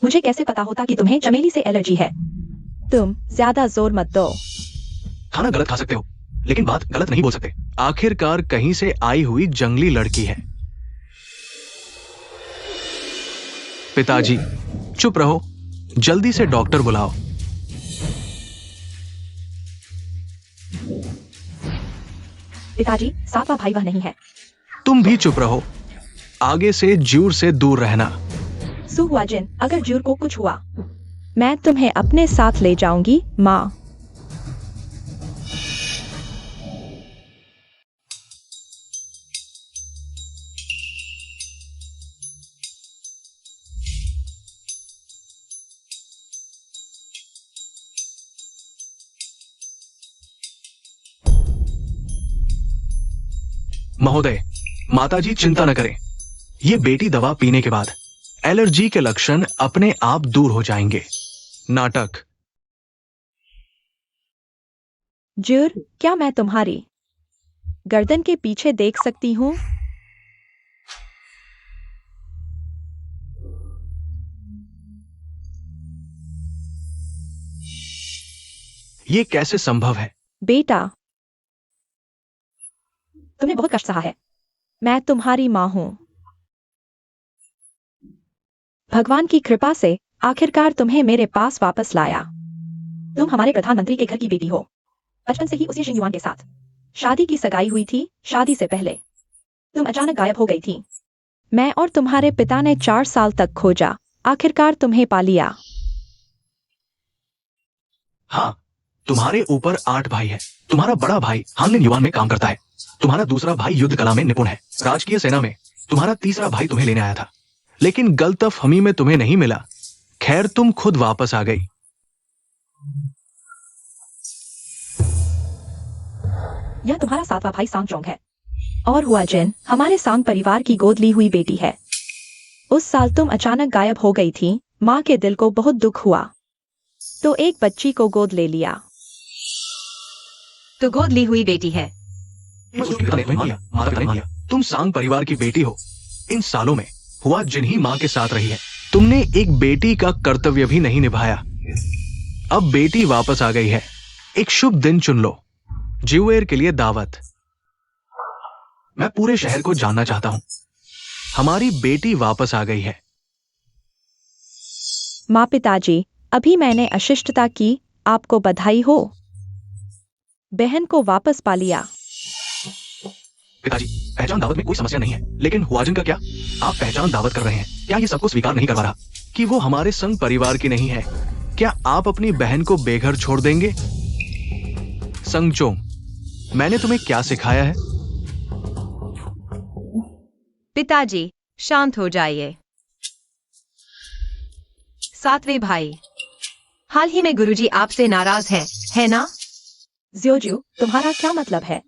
मुझे कैसे पता होता कि तुम्हें चमेली से एलर्जी है? तुम ज्यादा जोर मत दो। खाना गलत खा सकते हो, लेकिन बात गलत नहीं बोल सकते। आखिरकार कहीं से आई हुई जंगली लड़की है। पिताजी, चुप रहो। जल्दी से डॉक्टर बुलाओ। पिताजी, सातवां भाई वह नहीं है। तुम भी चुप रहो। आगे से जूर से दूर रहना। सुहुआजिन, अगर जूर को कुछ हुआ मैं तुम्हें अपने साथ ले जाऊंगी। माँ, महोदय, माताजी चिंता न करें। ये बेटी दवा पीने के बाद एलर्जी के लक्षण अपने आप दूर हो जाएंगे। नाटक। जूर, क्या मैं तुम्हारी गर्दन के पीछे देख सकती हूँ? ये कैसे संभव है? बेटा, तुमने बहुत कष्ट सहा है। मैं तुम्हारी माँ हूं। भगवान की कृपा से आखिरकार तुम्हें मेरे पास वापस लाया। तुम हमारे प्रधानमंत्री के घर की बेटी हो। बचपन से ही उसी शिंगयुआन के साथ शादी की सगाई हुई थी। शादी से पहले तुम अचानक गायब हो गई थी। मैं और तुम्हारे पिता ने 4 साल तक खोजा, आखिरकार तुम्हें पा लिया। हाँ, तुम्हारे ऊपर 8 भाई है। तुम्हारा बड़ा भाई हानलिन युवान में काम करता है। तुम्हारा दूसरा भाई युद्ध कला में निपुण है, राजकीय सेना में। तुम्हारा तीसरा भाई तुम्हें लेने आया था, लेकिन गलतफहमी में तुम्हें नहीं मिला। खैर, तुम खुद वापस आ गई। यह तुम्हारा 7वां भाई सांगचोंग है और हुआ जिन हमारे सांग परिवार की गोद ली हुई बेटी है। उस साल तुम अचानक गायब हो गई थी। माँ के दिल को बहुत दुख हुआ, तो एक बच्ची को गोद ले लिया। तो गोद ली हुई बेटी है। तुम सांग परिवार की बेटी हो। इन सालों में हुआ जिन ही माँ के साथ रही है। तुमने एक बेटी का कर्तव्य भी नहीं निभाया। अब बेटी वापस आ गई है। एक शुभ दिन चुन लो, जिवेर के लिए दावत। मैं पूरे शहर को जानना चाहता हूं। हमारी बेटी वापस आ गई है। माँ पिताजी, अभी मैंने अशिष्टता की, आपको बधाई हो। बहन को वापस पा लिया। पिताजी, पहचान दावत में कोई समस्या नहीं है, लेकिन हुआजिन का क्या? आप पहचान दावत कर रहे हैं, क्या ये सबको स्वीकार नहीं करवा रहा कि वो हमारे संग परिवार की नहीं है? क्या आप अपनी बहन को बेघर छोड़ देंगे? संगचोंग, मैंने तुम्हें क्या सिखाया है? पिताजी, शांत हो जाइए। 7वें भाई, हाल ही में गुरुजी आपसे नाराज है ना? ज्योजू, तुम्हारा क्या मतलब है?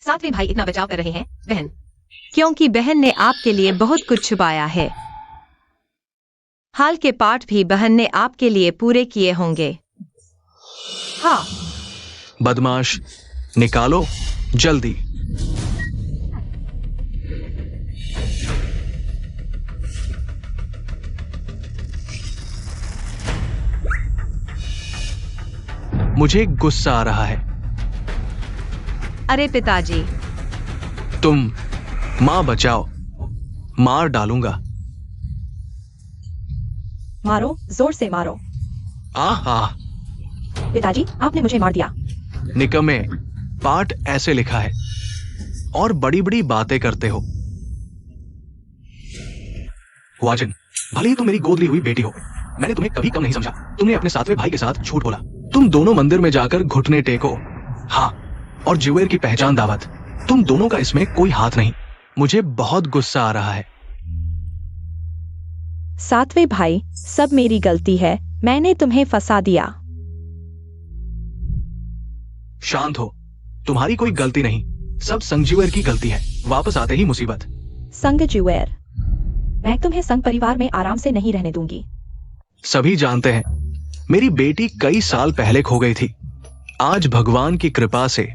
7वें भाई इतना बचाव कर रहे हैं बहन, क्योंकि बहन ने आपके लिए बहुत कुछ छुपाया है। हाल के पाठ भी बहन ने आपके लिए पूरे किए होंगे। हाँ। बदमाश, निकालो जल्दी। मुझे गुस्सा आ रहा है। अरे पिताजी, तुम मां बचाओ, मार डालूंगा। मारो, जोर से मारो। आहा, पिताजी, आपने मुझे मार दिया। निकम्मे, पाठ ऐसे लिखा है और बड़ी बड़ी बातें करते हो। हुआजिन, भले ही तुम मेरी गोद ली हुई बेटी हो, मैंने तुम्हें कभी कम नहीं समझा। तुमने अपने 7वें भाई के साथ झूठ बोला। तुम दोनों मंदिर में जाकर घुटने टेको। हाँ, और जिवेर की पहचान दावत, तुम दोनों का इसमें कोई हाथ नहीं। मुझे बहुत गुस्सा आ रहा है। 7वें भाई, सब मेरी गलती है। मैंने तुम्हें फंसा दिया। शांत हो, तुम्हारी कोई गलती नहीं, सब संजीवर की गलती है। वापस आते ही मुसीबत। संग जिवेर, मैं तुम्हें संग परिवार में आराम से नहीं रहने दूंगी। सभी जानते हैं, मेरी बेटी कई साल पहले खो गई थी। आज भगवान की कृपा से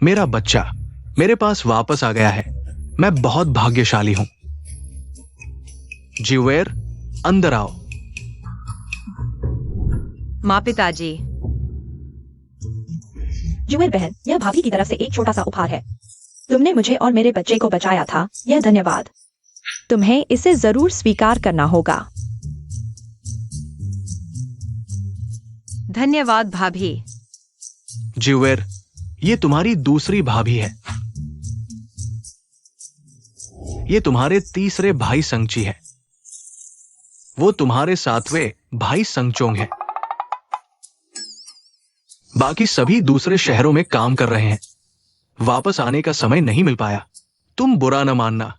मेरा बच्चा मेरे पास वापस आ गया है। मैं बहुत भाग्यशाली हूं। जिवेर, अंदर आओ। माँ पिताजी। जिवेर बहन, यह भाभी की तरफ से एक छोटा सा उपहार है। तुमने मुझे और मेरे बच्चे को बचाया था, यह धन्यवाद। तुम्हें इसे जरूर स्वीकार करना होगा। धन्यवाद भाभी। जिवेर, ये तुम्हारी दूसरी भाभी है। ये तुम्हारे तीसरे भाई संगची है। वो तुम्हारे 7वें भाई संगचोंग है। बाकी सभी दूसरे शहरों में काम कर रहे हैं। वापस आने का समय नहीं मिल पाया। तुम बुरा न मानना।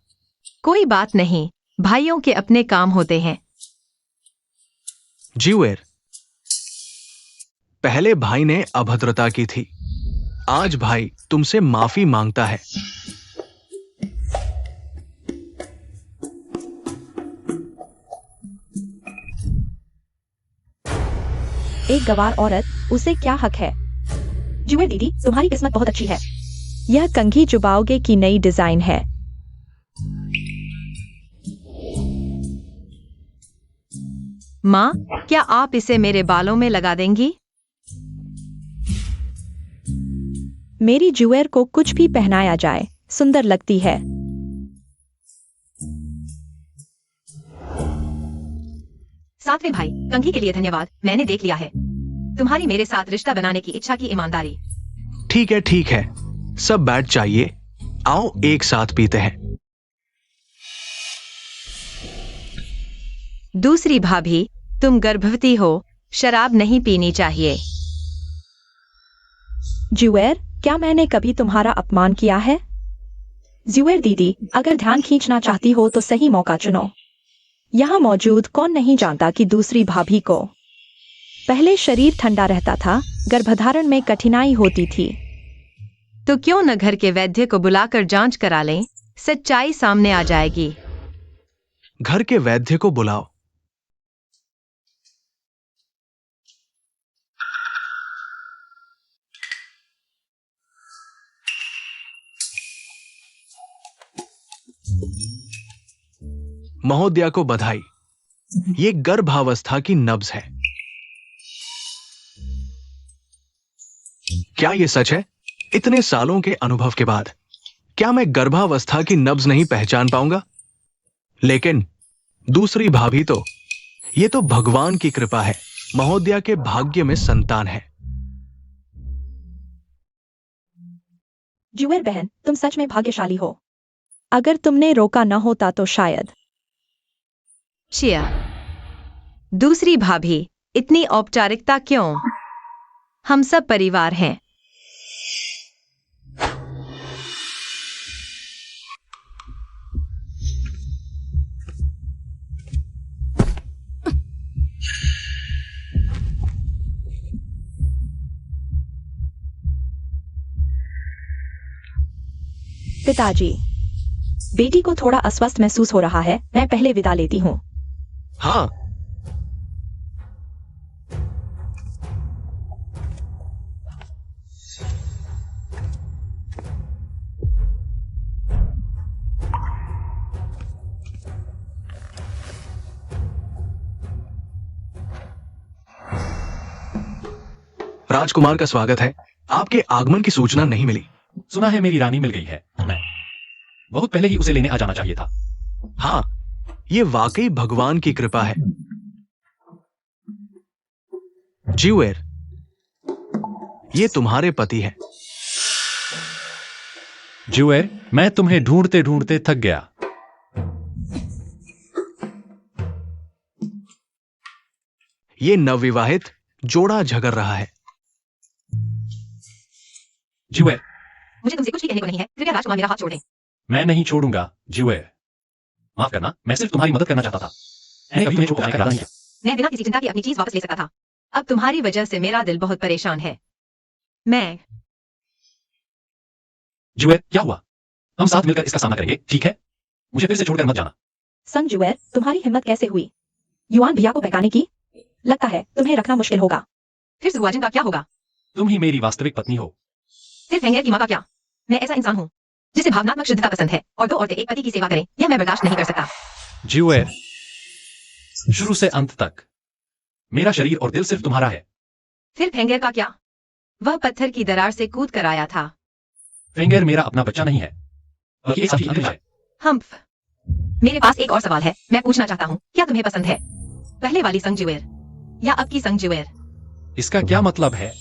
कोई बात नहीं, भाइयों के अपने काम होते हैं। जिवेर, पहले भाई ने अभद्रता की थी, आज भाई तुमसे माफी मांगता है। एक गवार औरत, उसे क्या हक है? जिवेर दीदी, तुम्हारी किस्मत बहुत अच्छी है। यह कंघी चुबाओगे की नई डिजाइन है। माँ, क्या आप इसे मेरे बालों में लगा देंगी? मेरी जिवेर को कुछ भी पहनाया जाए, सुंदर लगती है। सातवें भाई, कंघी के लिए धन्यवाद। मैंने देख लिया है तुम्हारी मेरे साथ रिश्ता बनाने की इच्छा की ईमानदारी। ठीक है, ठीक है, सब बैठ जाइए। आओ एक साथ पीते हैं। दूसरी भाभी, तुम गर्भवती हो, शराब नहीं पीनी चाहिए। ज्यूएर, क्या मैंने कभी तुम्हारा अपमान किया है? ज्यूएर दीदी, अगर ध्यान खींचना चाहती हो तो सही मौका चुनो। यहाँ मौजूद कौन नहीं जानता कि दूसरी भाभी को पहले शरीर ठंडा रहता था, गर्भधारण में कठिनाई होती थी। तो क्यों न घर के वैद्य को बुलाकर जांच करा लें, सच्चाई सामने आ जाएगी। घर के वैद्य को बुलाओ। महोदया को बधाई। ये गर्भावस्था की नब्ज है। क्या ये सच है? इतने सालों के अनुभव के बाद क्या मैं गर्भावस्था की नब्ज नहीं पहचान पाऊंगा? लेकिन दूसरी भाभी तो, ये तो भगवान की कृपा है। महोदया के भाग्य में संतान है। ज्यूएर बहन, तुम सच में भाग्यशाली हो। अगर तुमने रोका न होता तो शायद। चिया, दूसरी भाभी, इतनी औपचारिकता क्यों? हम सब परिवार हैं। पिताजी, बेटी को थोड़ा अस्वस्थ महसूस हो रहा है, मैं पहले विदा लेती हूँ। हाँ, राजकुमार का स्वागत है। आपके आगमन की सूचना नहीं मिली। सुना है मेरी रानी मिल गई है। मैं बहुत पहले ही उसे लेने आ जाना चाहिए था। हाँ, ये वाकई भगवान की कृपा है। ज्यूएर, ये तुम्हारे पति हैं। ज्यूएर, मैं तुम्हें ढूंढते ढूंढते थक गया। ये नवविवाहित जोड़ा झगड़ रहा है। ज्यूएर, मुझे तुमसे कुछ भी कहने को नहीं है। कृपया राजकुमार मेरा हाथ छोड़ दें। मैं नहीं छोड़ूंगा। ज्यूएर, माफ करना, मैं सिर्फ तुम्हारी मदद करना चाहता था। मैंने कभी तुम्हें चोट पहुंचाने का इरादा नहीं किया। मैं बिना किसी चिंता के अपनी चीज वापस ले सकता था। अब तुम्हारी वजह से मेरा दिल बहुत परेशान है। मैं ज्यूएर, क्या हुआ? हम साथ मिलकर इसका सामना करेंगे, ठीक है? मुझे फिर से छोड़कर मत जाना। संग ज्यूएर, तुम्हारी हिम्मत कैसे हुई युआन भैया को बहकाने की? लगता है तुम्हें रखना मुश्किल होगा। फिर सुहाजन का क्या होगा? तुम ही मेरी वास्तविक पत्नी हो। फिर फेंगर की माँ का क्या? मैं ऐसा इंसान हूँ जिसे भावनात्मक शुद्धता पसंद है, और दो औरतें एक पति की सेवा करें, यह मैं बर्दाश्त नहीं कर सकता। ज्यूएर, शुरू से अंत तक मेरा शरीर और दिल सिर्फ तुम्हारा है। फिर फेंगर का क्या? वह पत्थर की दरार से कूद कर आया था। फिंगर मेरा अपना बच्चा नहीं है, बल्कि एक साथी अंतरिक्ष है। हम्फ, मेरे पास एक और सवाल है। मैं पूछना चाहता हूँ, क्या तुम्हें पसंद है पहले वाली संग ज्यूएर या अब की संग ज्यूएर? इसका क्या मतलब है?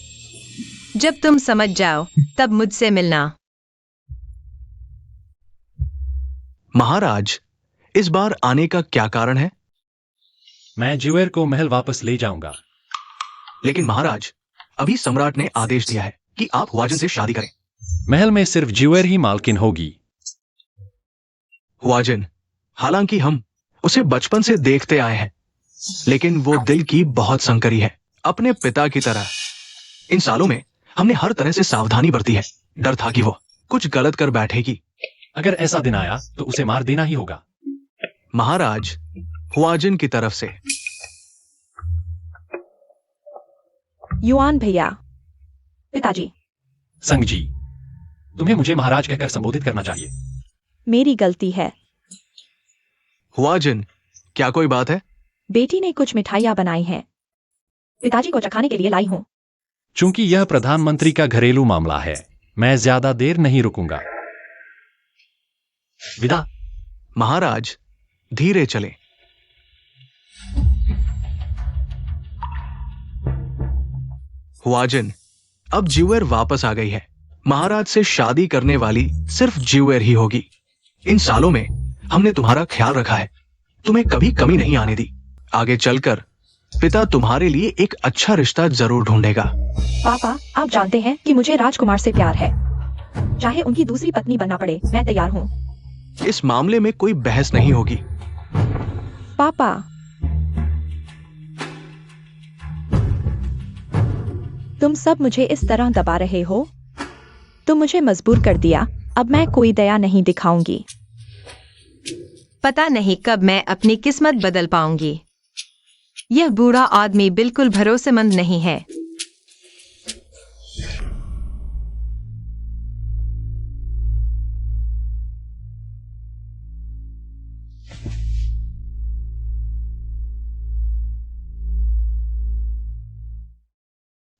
जब तुम समझ जाओ तब मुझसे मिलना। महाराज, इस बार आने का क्या कारण है? मैं ज्यूएर को महल वापस ले जाऊंगा। लेकिन महाराज, अभी सम्राट ने आदेश दिया है कि आप हुआजन से शादी करें। महल में सिर्फ ज्यूएर ही मालकिन होगी। हुआजन, हालांकि हम उसे बचपन से देखते आए हैं, लेकिन वो दिल की बहुत संकरी है, अपने पिता की तरह। इन सालों में हमने हर तरह से सावधानी बरती है। डर था कि वो कुछ गलत कर बैठेगी। अगर ऐसा दिन आया तो उसे मार देना ही होगा। महाराज, हुआजन की तरफ से। युआन भैया। पिताजी, संग जी, तुम्हें मुझे महाराज कहकर संबोधित करना चाहिए। मेरी गलती है। हुआजन, क्या कोई बात है? बेटी ने कुछ मिठाइयाँ बनाई हैं, पिताजी को चखाने के लिए लाई हूँ। चूंकि यह प्रधानमंत्री का घरेलू मामला है, मैं ज्यादा देर नहीं रुकूंगा। विदा। महाराज, धीरे चलें। हुआजन, अब ज्यूएर वापस आ गई है। महाराज से शादी करने वाली सिर्फ ज्यूएर ही होगी। इन सालों में हमने तुम्हारा ख्याल रखा है, तुम्हें कभी कमी नहीं आने दी। आगे चलकर पिता तुम्हारे लिए एक अच्छा रिश्ता जरूर ढूंढेगा। पापा, आप जानते हैं कि मुझे राजकुमार से प्यार है। चाहे उनकी दूसरी पत्नी बनना पड़े, मैं तैयार हूँ। इस मामले में कोई बहस नहीं होगी। पापा, तुम सब मुझे इस तरह दबा रहे हो। तुम मुझे मजबूर कर दिया। अब मैं कोई दया नहीं दिखाऊंगी। पता नहीं कब मैं अपनी किस्मत बदल पाऊंगी। यह बूढ़ा आदमी बिल्कुल भरोसेमंद नहीं है।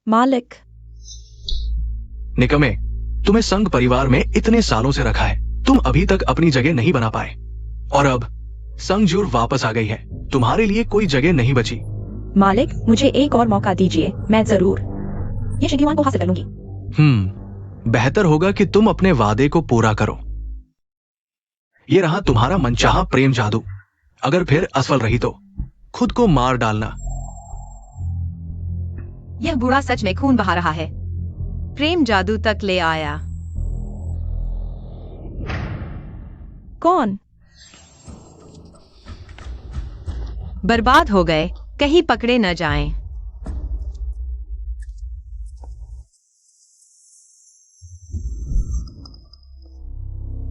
मालिक, निकमे, तुम्हें संघ परिवार में इतने सालों से रखा है, तुम अभी तक अपनी जगह नहीं बना पाए और अब संघजूर वापस आ गई है। तुम्हारे लिए कोई जगह नहीं बची। मालिक, मुझे एक और मौका दीजिए। मैं जरूर ये शिंगयुआन को हासिल कर लूंगी। बेहतर होगा कि तुम अपने वादे को पूरा करो। ये रहा तुम्हारा मनचाहा प्रेम जादू। अगर फिर असफल रही तो खुद को मार डालना। यह बूढ़ा सच में खून बहा रहा है। प्रेम जादू तक ले आया। कौन? बर्बाद हो गए, कहीं पकड़े न जाएं।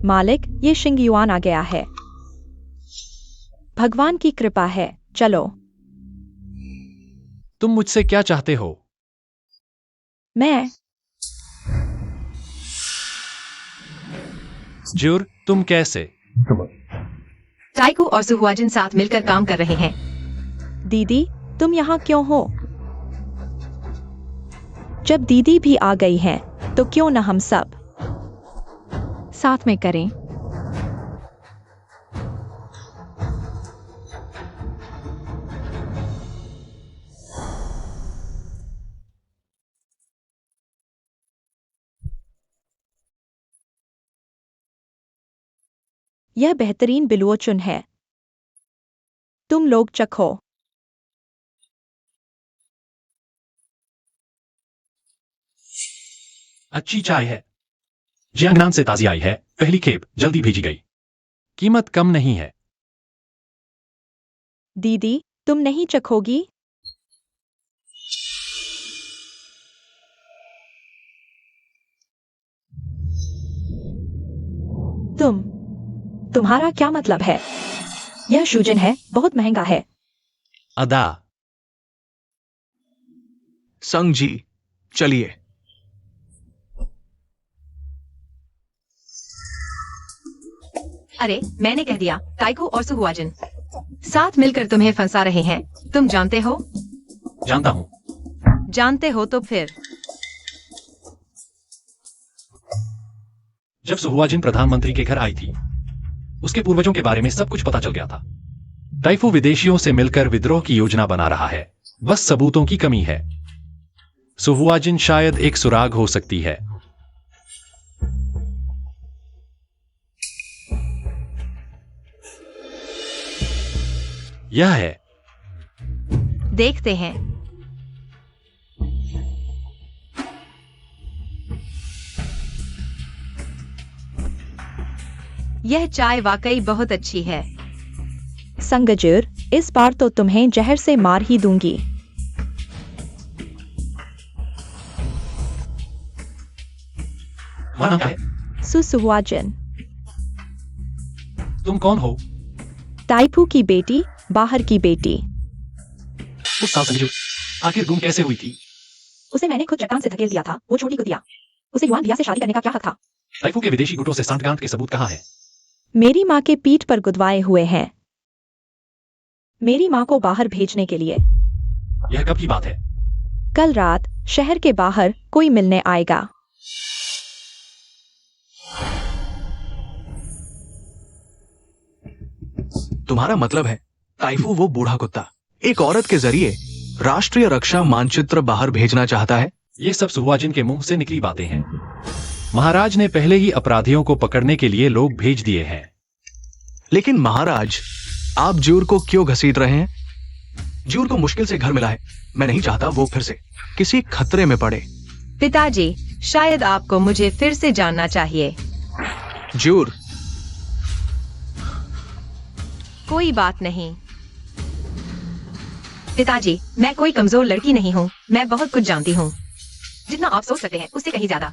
मालिक, ये शिंगयुआन आ गया है। भगवान की कृपा है। चलो। तुम मुझसे क्या चाहते हो? मैं ज्यूर, तुम कैसे? टाइकू और सुहुआजिन साथ मिलकर काम कर रहे हैं। दीदी, तुम यहाँ क्यों हो? जब दीदी भी आ गई है तो क्यों न हम सब साथ में करें? यह बेहतरीन बिलुओचुन है। तुम लोग चखो। अच्छी चाय है। जियांगनान से ताजी आई है। पहली खेप जल्दी भेजी गई। कीमत कम नहीं है। दीदी, तुम नहीं चखोगी? तुम्हारा क्या मतलब है? यह शूजन है, बहुत महंगा है। अदा। संग जी, चलिए। अरे, मैंने कह दिया। टाइकू और सुहुआजिन साथ मिलकर तुम्हें फंसा रहे हैं। तुम जानते हो? जानता हूं। जानते हो तो फिर। जब सुहुआजिन प्रधानमंत्री के घर आई थी, उसके पूर्वजों के बारे में सब कुछ पता चल गया था। टाइफू विदेशियों से मिलकर विद्रोह की योजना बना रहा है। बस सबूतों की कमी है। सुहुआजिन शायद एक सुराग हो सकती है। यह है। देखते हैं। यह चाय वाकई बहुत अच्छी है। संगजुर, इस बार तो तुम्हें जहर से मार ही दूंगी। माना है। सुहुआजिन। तुम कौन हो? टाइफू की बेटी, बाहर की बेटी। उस साल संजू आखिर गुम कैसे हुई थी? उसे मैंने खुद चट्टान से धकेल दिया था। वो छोटी को दिया। उसे युआन भिया से शादी करने का क्या हक था? टाइफू के विदेशी गुटों से सांठगांठ के सबूत कहाँ है? मेरी माँ के पीठ पर गुदवाए हुए हैं। मेरी माँ को बाहर भेजने के लिए। यह कब की बात है? कल रात शहर के बाहर कोई मिलने आएगा। तुम्हारा मतलब है टाइफू वो बूढ़ा कुत्ता एक औरत के जरिए राष्ट्रीय रक्षा मानचित्र बाहर भेजना चाहता है? ये सब सुहुआजिन के मुंह से निकली बातें हैं। महाराज ने पहले ही अपराधियों को पकड़ने के लिए लोग भेज दिए हैं। लेकिन महाराज, आप ज्यूर को क्यों घसीट रहे हैं? ज्यूर को मुश्किल से घर मिला है। मैं नहीं चाहता वो फिर से किसी खतरे में पड़े। पिताजी, शायद आपको मुझे फिर से जानना चाहिए। ज्यूर, कोई बात नहीं। पिताजी, मैं कोई कमजोर लड़की नहीं हूँ। मैं बहुत कुछ जानती हूँ, जितना आप सोच सकते हैं उससे कहीं ज्यादा।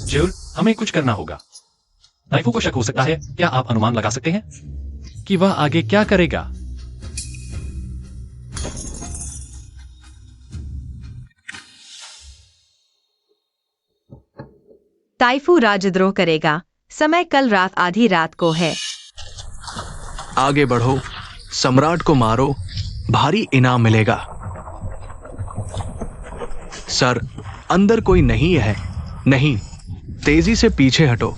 ज्यूर, हमें कुछ करना होगा। ताइफू को शक हो सकता है। क्या आप अनुमान लगा सकते हैं कि वह आगे क्या करेगा? ताइफू राजद्रोह करेगा। समय कल रात आधी रात को है। आगे बढ़ो, सम्राट को मारो, भारी इनाम मिलेगा। सर, अंदर कोई नहीं है। नहीं, तेजी से पीछे हटो।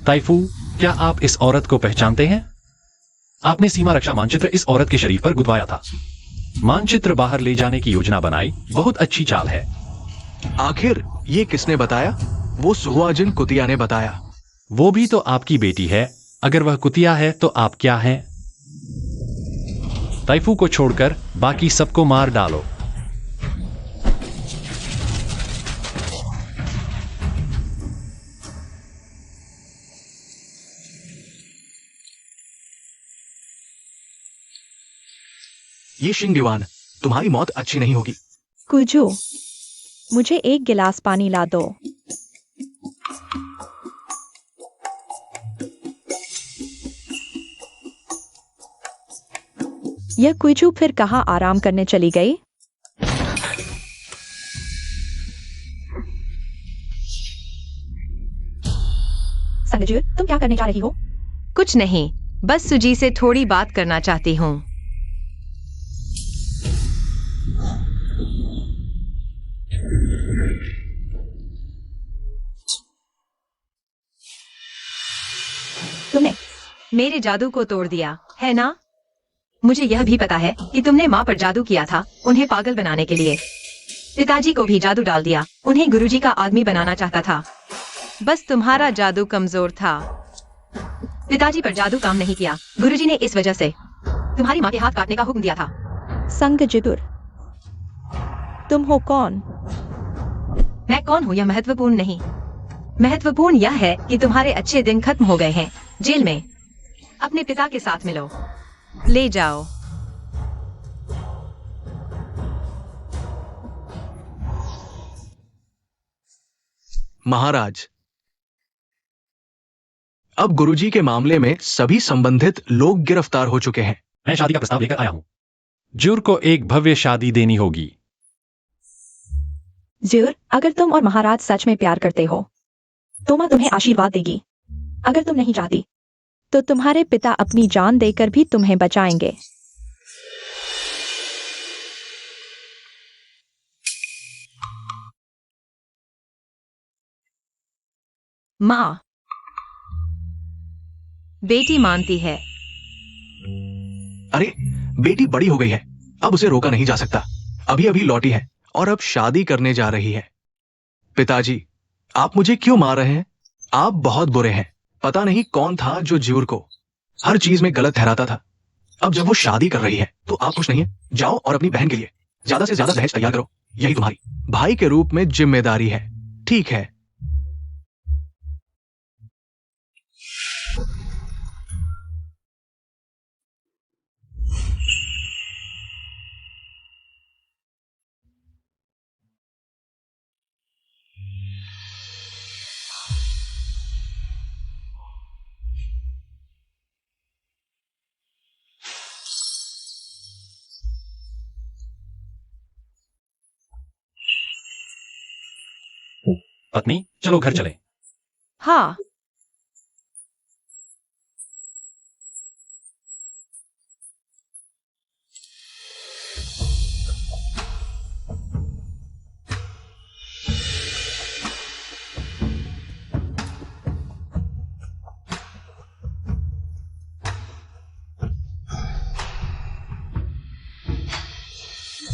ताइफू, क्या आप इस औरत को पहचानते हैं? आपने सीमा रक्षा मानचित्र इस औरत के शरीर पर गुदवाया था। मानचित्र बाहर ले जाने की योजना बनाई। बहुत अच्छी चाल है। आखिर ये किसने बताया? वो सुहुआजिन कुतिया ने बताया। वो भी तो आपकी बेटी है। अगर वह कुतिया है तो आप क्या हैं? ताइफू को छोड़कर बाकी सबको मार डालो। ये शिंगदीवान, तुम्हारी मौत अच्छी नहीं होगी। कुजू, मुझे एक गिलास पानी ला दो। यह कुजू फिर कहाँ आराम करने चली गई? संगजू, तुम क्या करने जा रही हो? कुछ नहीं, बस सुजी से थोड़ी बात करना चाहती हूँ। तुमने मेरे जादू को तोड़ दिया है ना? मुझे यह भी पता है कि तुमने माँ पर जादू किया था, उन्हें पागल बनाने के लिए। पिताजी को भी जादू डाल दिया, उन्हें गुरुजी का आदमी बनाना चाहता था। बस तुम्हारा जादू कमजोर था। पिताजी पर जादू काम नहीं किया। गुरुजी ने इस वजह से तुम्हारी माँ के हाथ काटने का हुक्म दिया था। संगजुदुर, तुम हो कौन? मैं कौन हूँ यह महत्वपूर्ण नहीं। महत्वपूर्ण यह है कि तुम्हारे अच्छे दिन खत्म हो गए हैं। जेल में अपने पिता के साथ मिलो। ले जाओ। महाराज, अब गुरुजी के मामले में सभी संबंधित लोग गिरफ्तार हो चुके हैं। मैं शादी का प्रस्ताव लेकर आया हूं। ज्यूर को एक भव्य शादी देनी होगी। ज्यूर, अगर तुम और महाराज सच में प्यार करते हो तो माँ तुम्हें आशीर्वाद देगी। अगर तुम नहीं चाहती तो तुम्हारे पिता अपनी जान देकर भी तुम्हें बचाएंगे। माँ, बेटी मानती है। अरे, बेटी बड़ी हो गई है, अब उसे रोका नहीं जा सकता। अभी अभी लौटी है और अब शादी करने जा रही है। पिताजी, आप मुझे क्यों मार रहे हैं? आप बहुत बुरे हैं। पता नहीं कौन था जो ज्यूर को हर चीज में गलत ठहराता था। अब जब वो शादी कर रही है तो आप खुश नहीं है। जाओ और अपनी बहन के लिए ज्यादा से ज्यादा दहेज तैयार करो। यही तुम्हारी भाई के रूप में जिम्मेदारी है। ठीक है। पत्नी, चलो घर चलें। हाँ।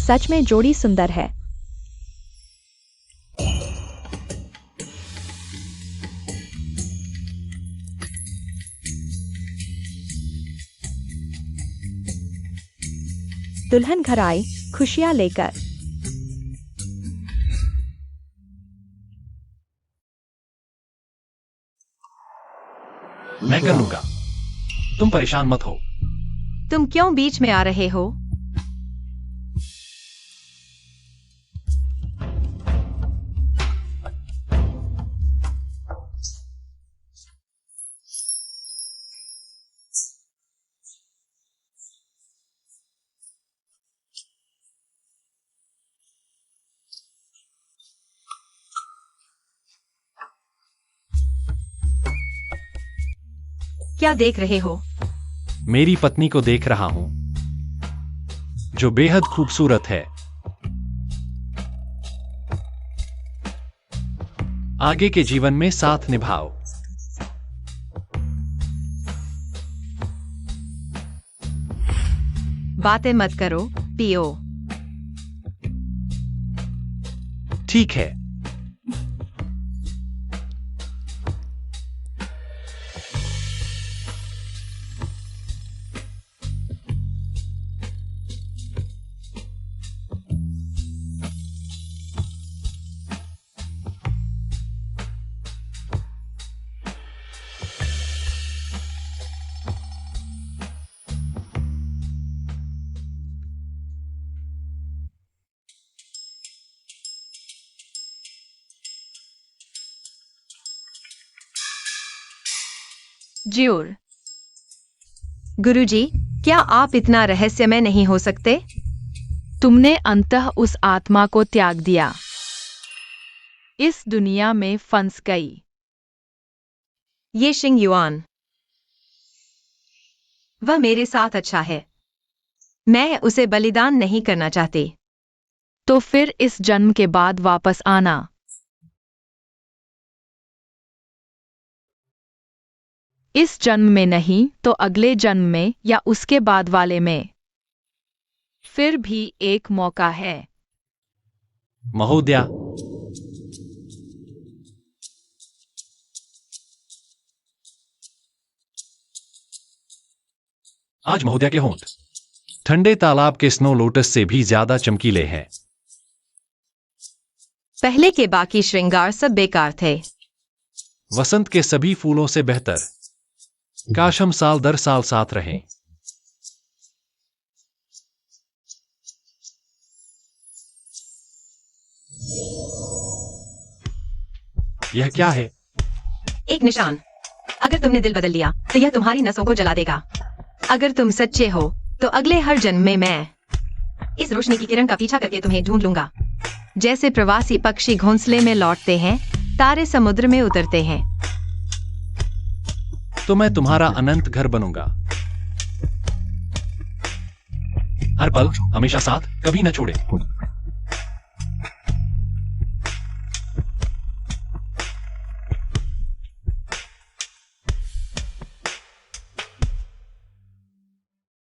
सच में जोड़ी सुंदर है। दुल्हन घर आई खुशियां लेकर। मैं कर लूंगा, तुम परेशान मत हो। तुम क्यों बीच में आ रहे हो? क्या देख रहे हो? मेरी पत्नी को देख रहा हूं, जो बेहद खूबसूरत है। आगे के जीवन में साथ निभाओ। बातें मत करो, पियो। ठीक है। ज्यूर, गुरुजी, क्या आप इतना रहस्यमय नहीं हो सकते? तुमने अंततः उस आत्मा को त्याग दिया, इस दुनिया में फंस गई। ये शिंग युआन, वह मेरे साथ अच्छा है। मैं उसे बलिदान नहीं करना चाहती। तो फिर इस जन्म के बाद वापस आना। इस जन्म में नहीं तो अगले जन्म में या उसके बाद वाले में। फिर भी एक मौका है। महोदया, आज महोदया के होंठ ठंडे तालाब के स्नो लोटस से भी ज्यादा चमकीले हैं। पहले के बाकी श्रृंगार सब बेकार थे। वसंत के सभी फूलों से बेहतर। काश हम साल दर साल साथ रहें। यह क्या है? एक निशान। अगर तुमने दिल बदल लिया तो यह तुम्हारी नसों को जला देगा। अगर तुम सच्चे हो तो अगले हर जन्म में मैं इस रोशनी की किरण का पीछा करके तुम्हें ढूंढ लूंगा। जैसे प्रवासी पक्षी घोंसले में लौटते हैं, तारे समुद्र में उतरते हैं। तो मैं तुम्हारा अनंत घर बनूंगा, हर पल हमेशा साथ, कभी न छोड़े।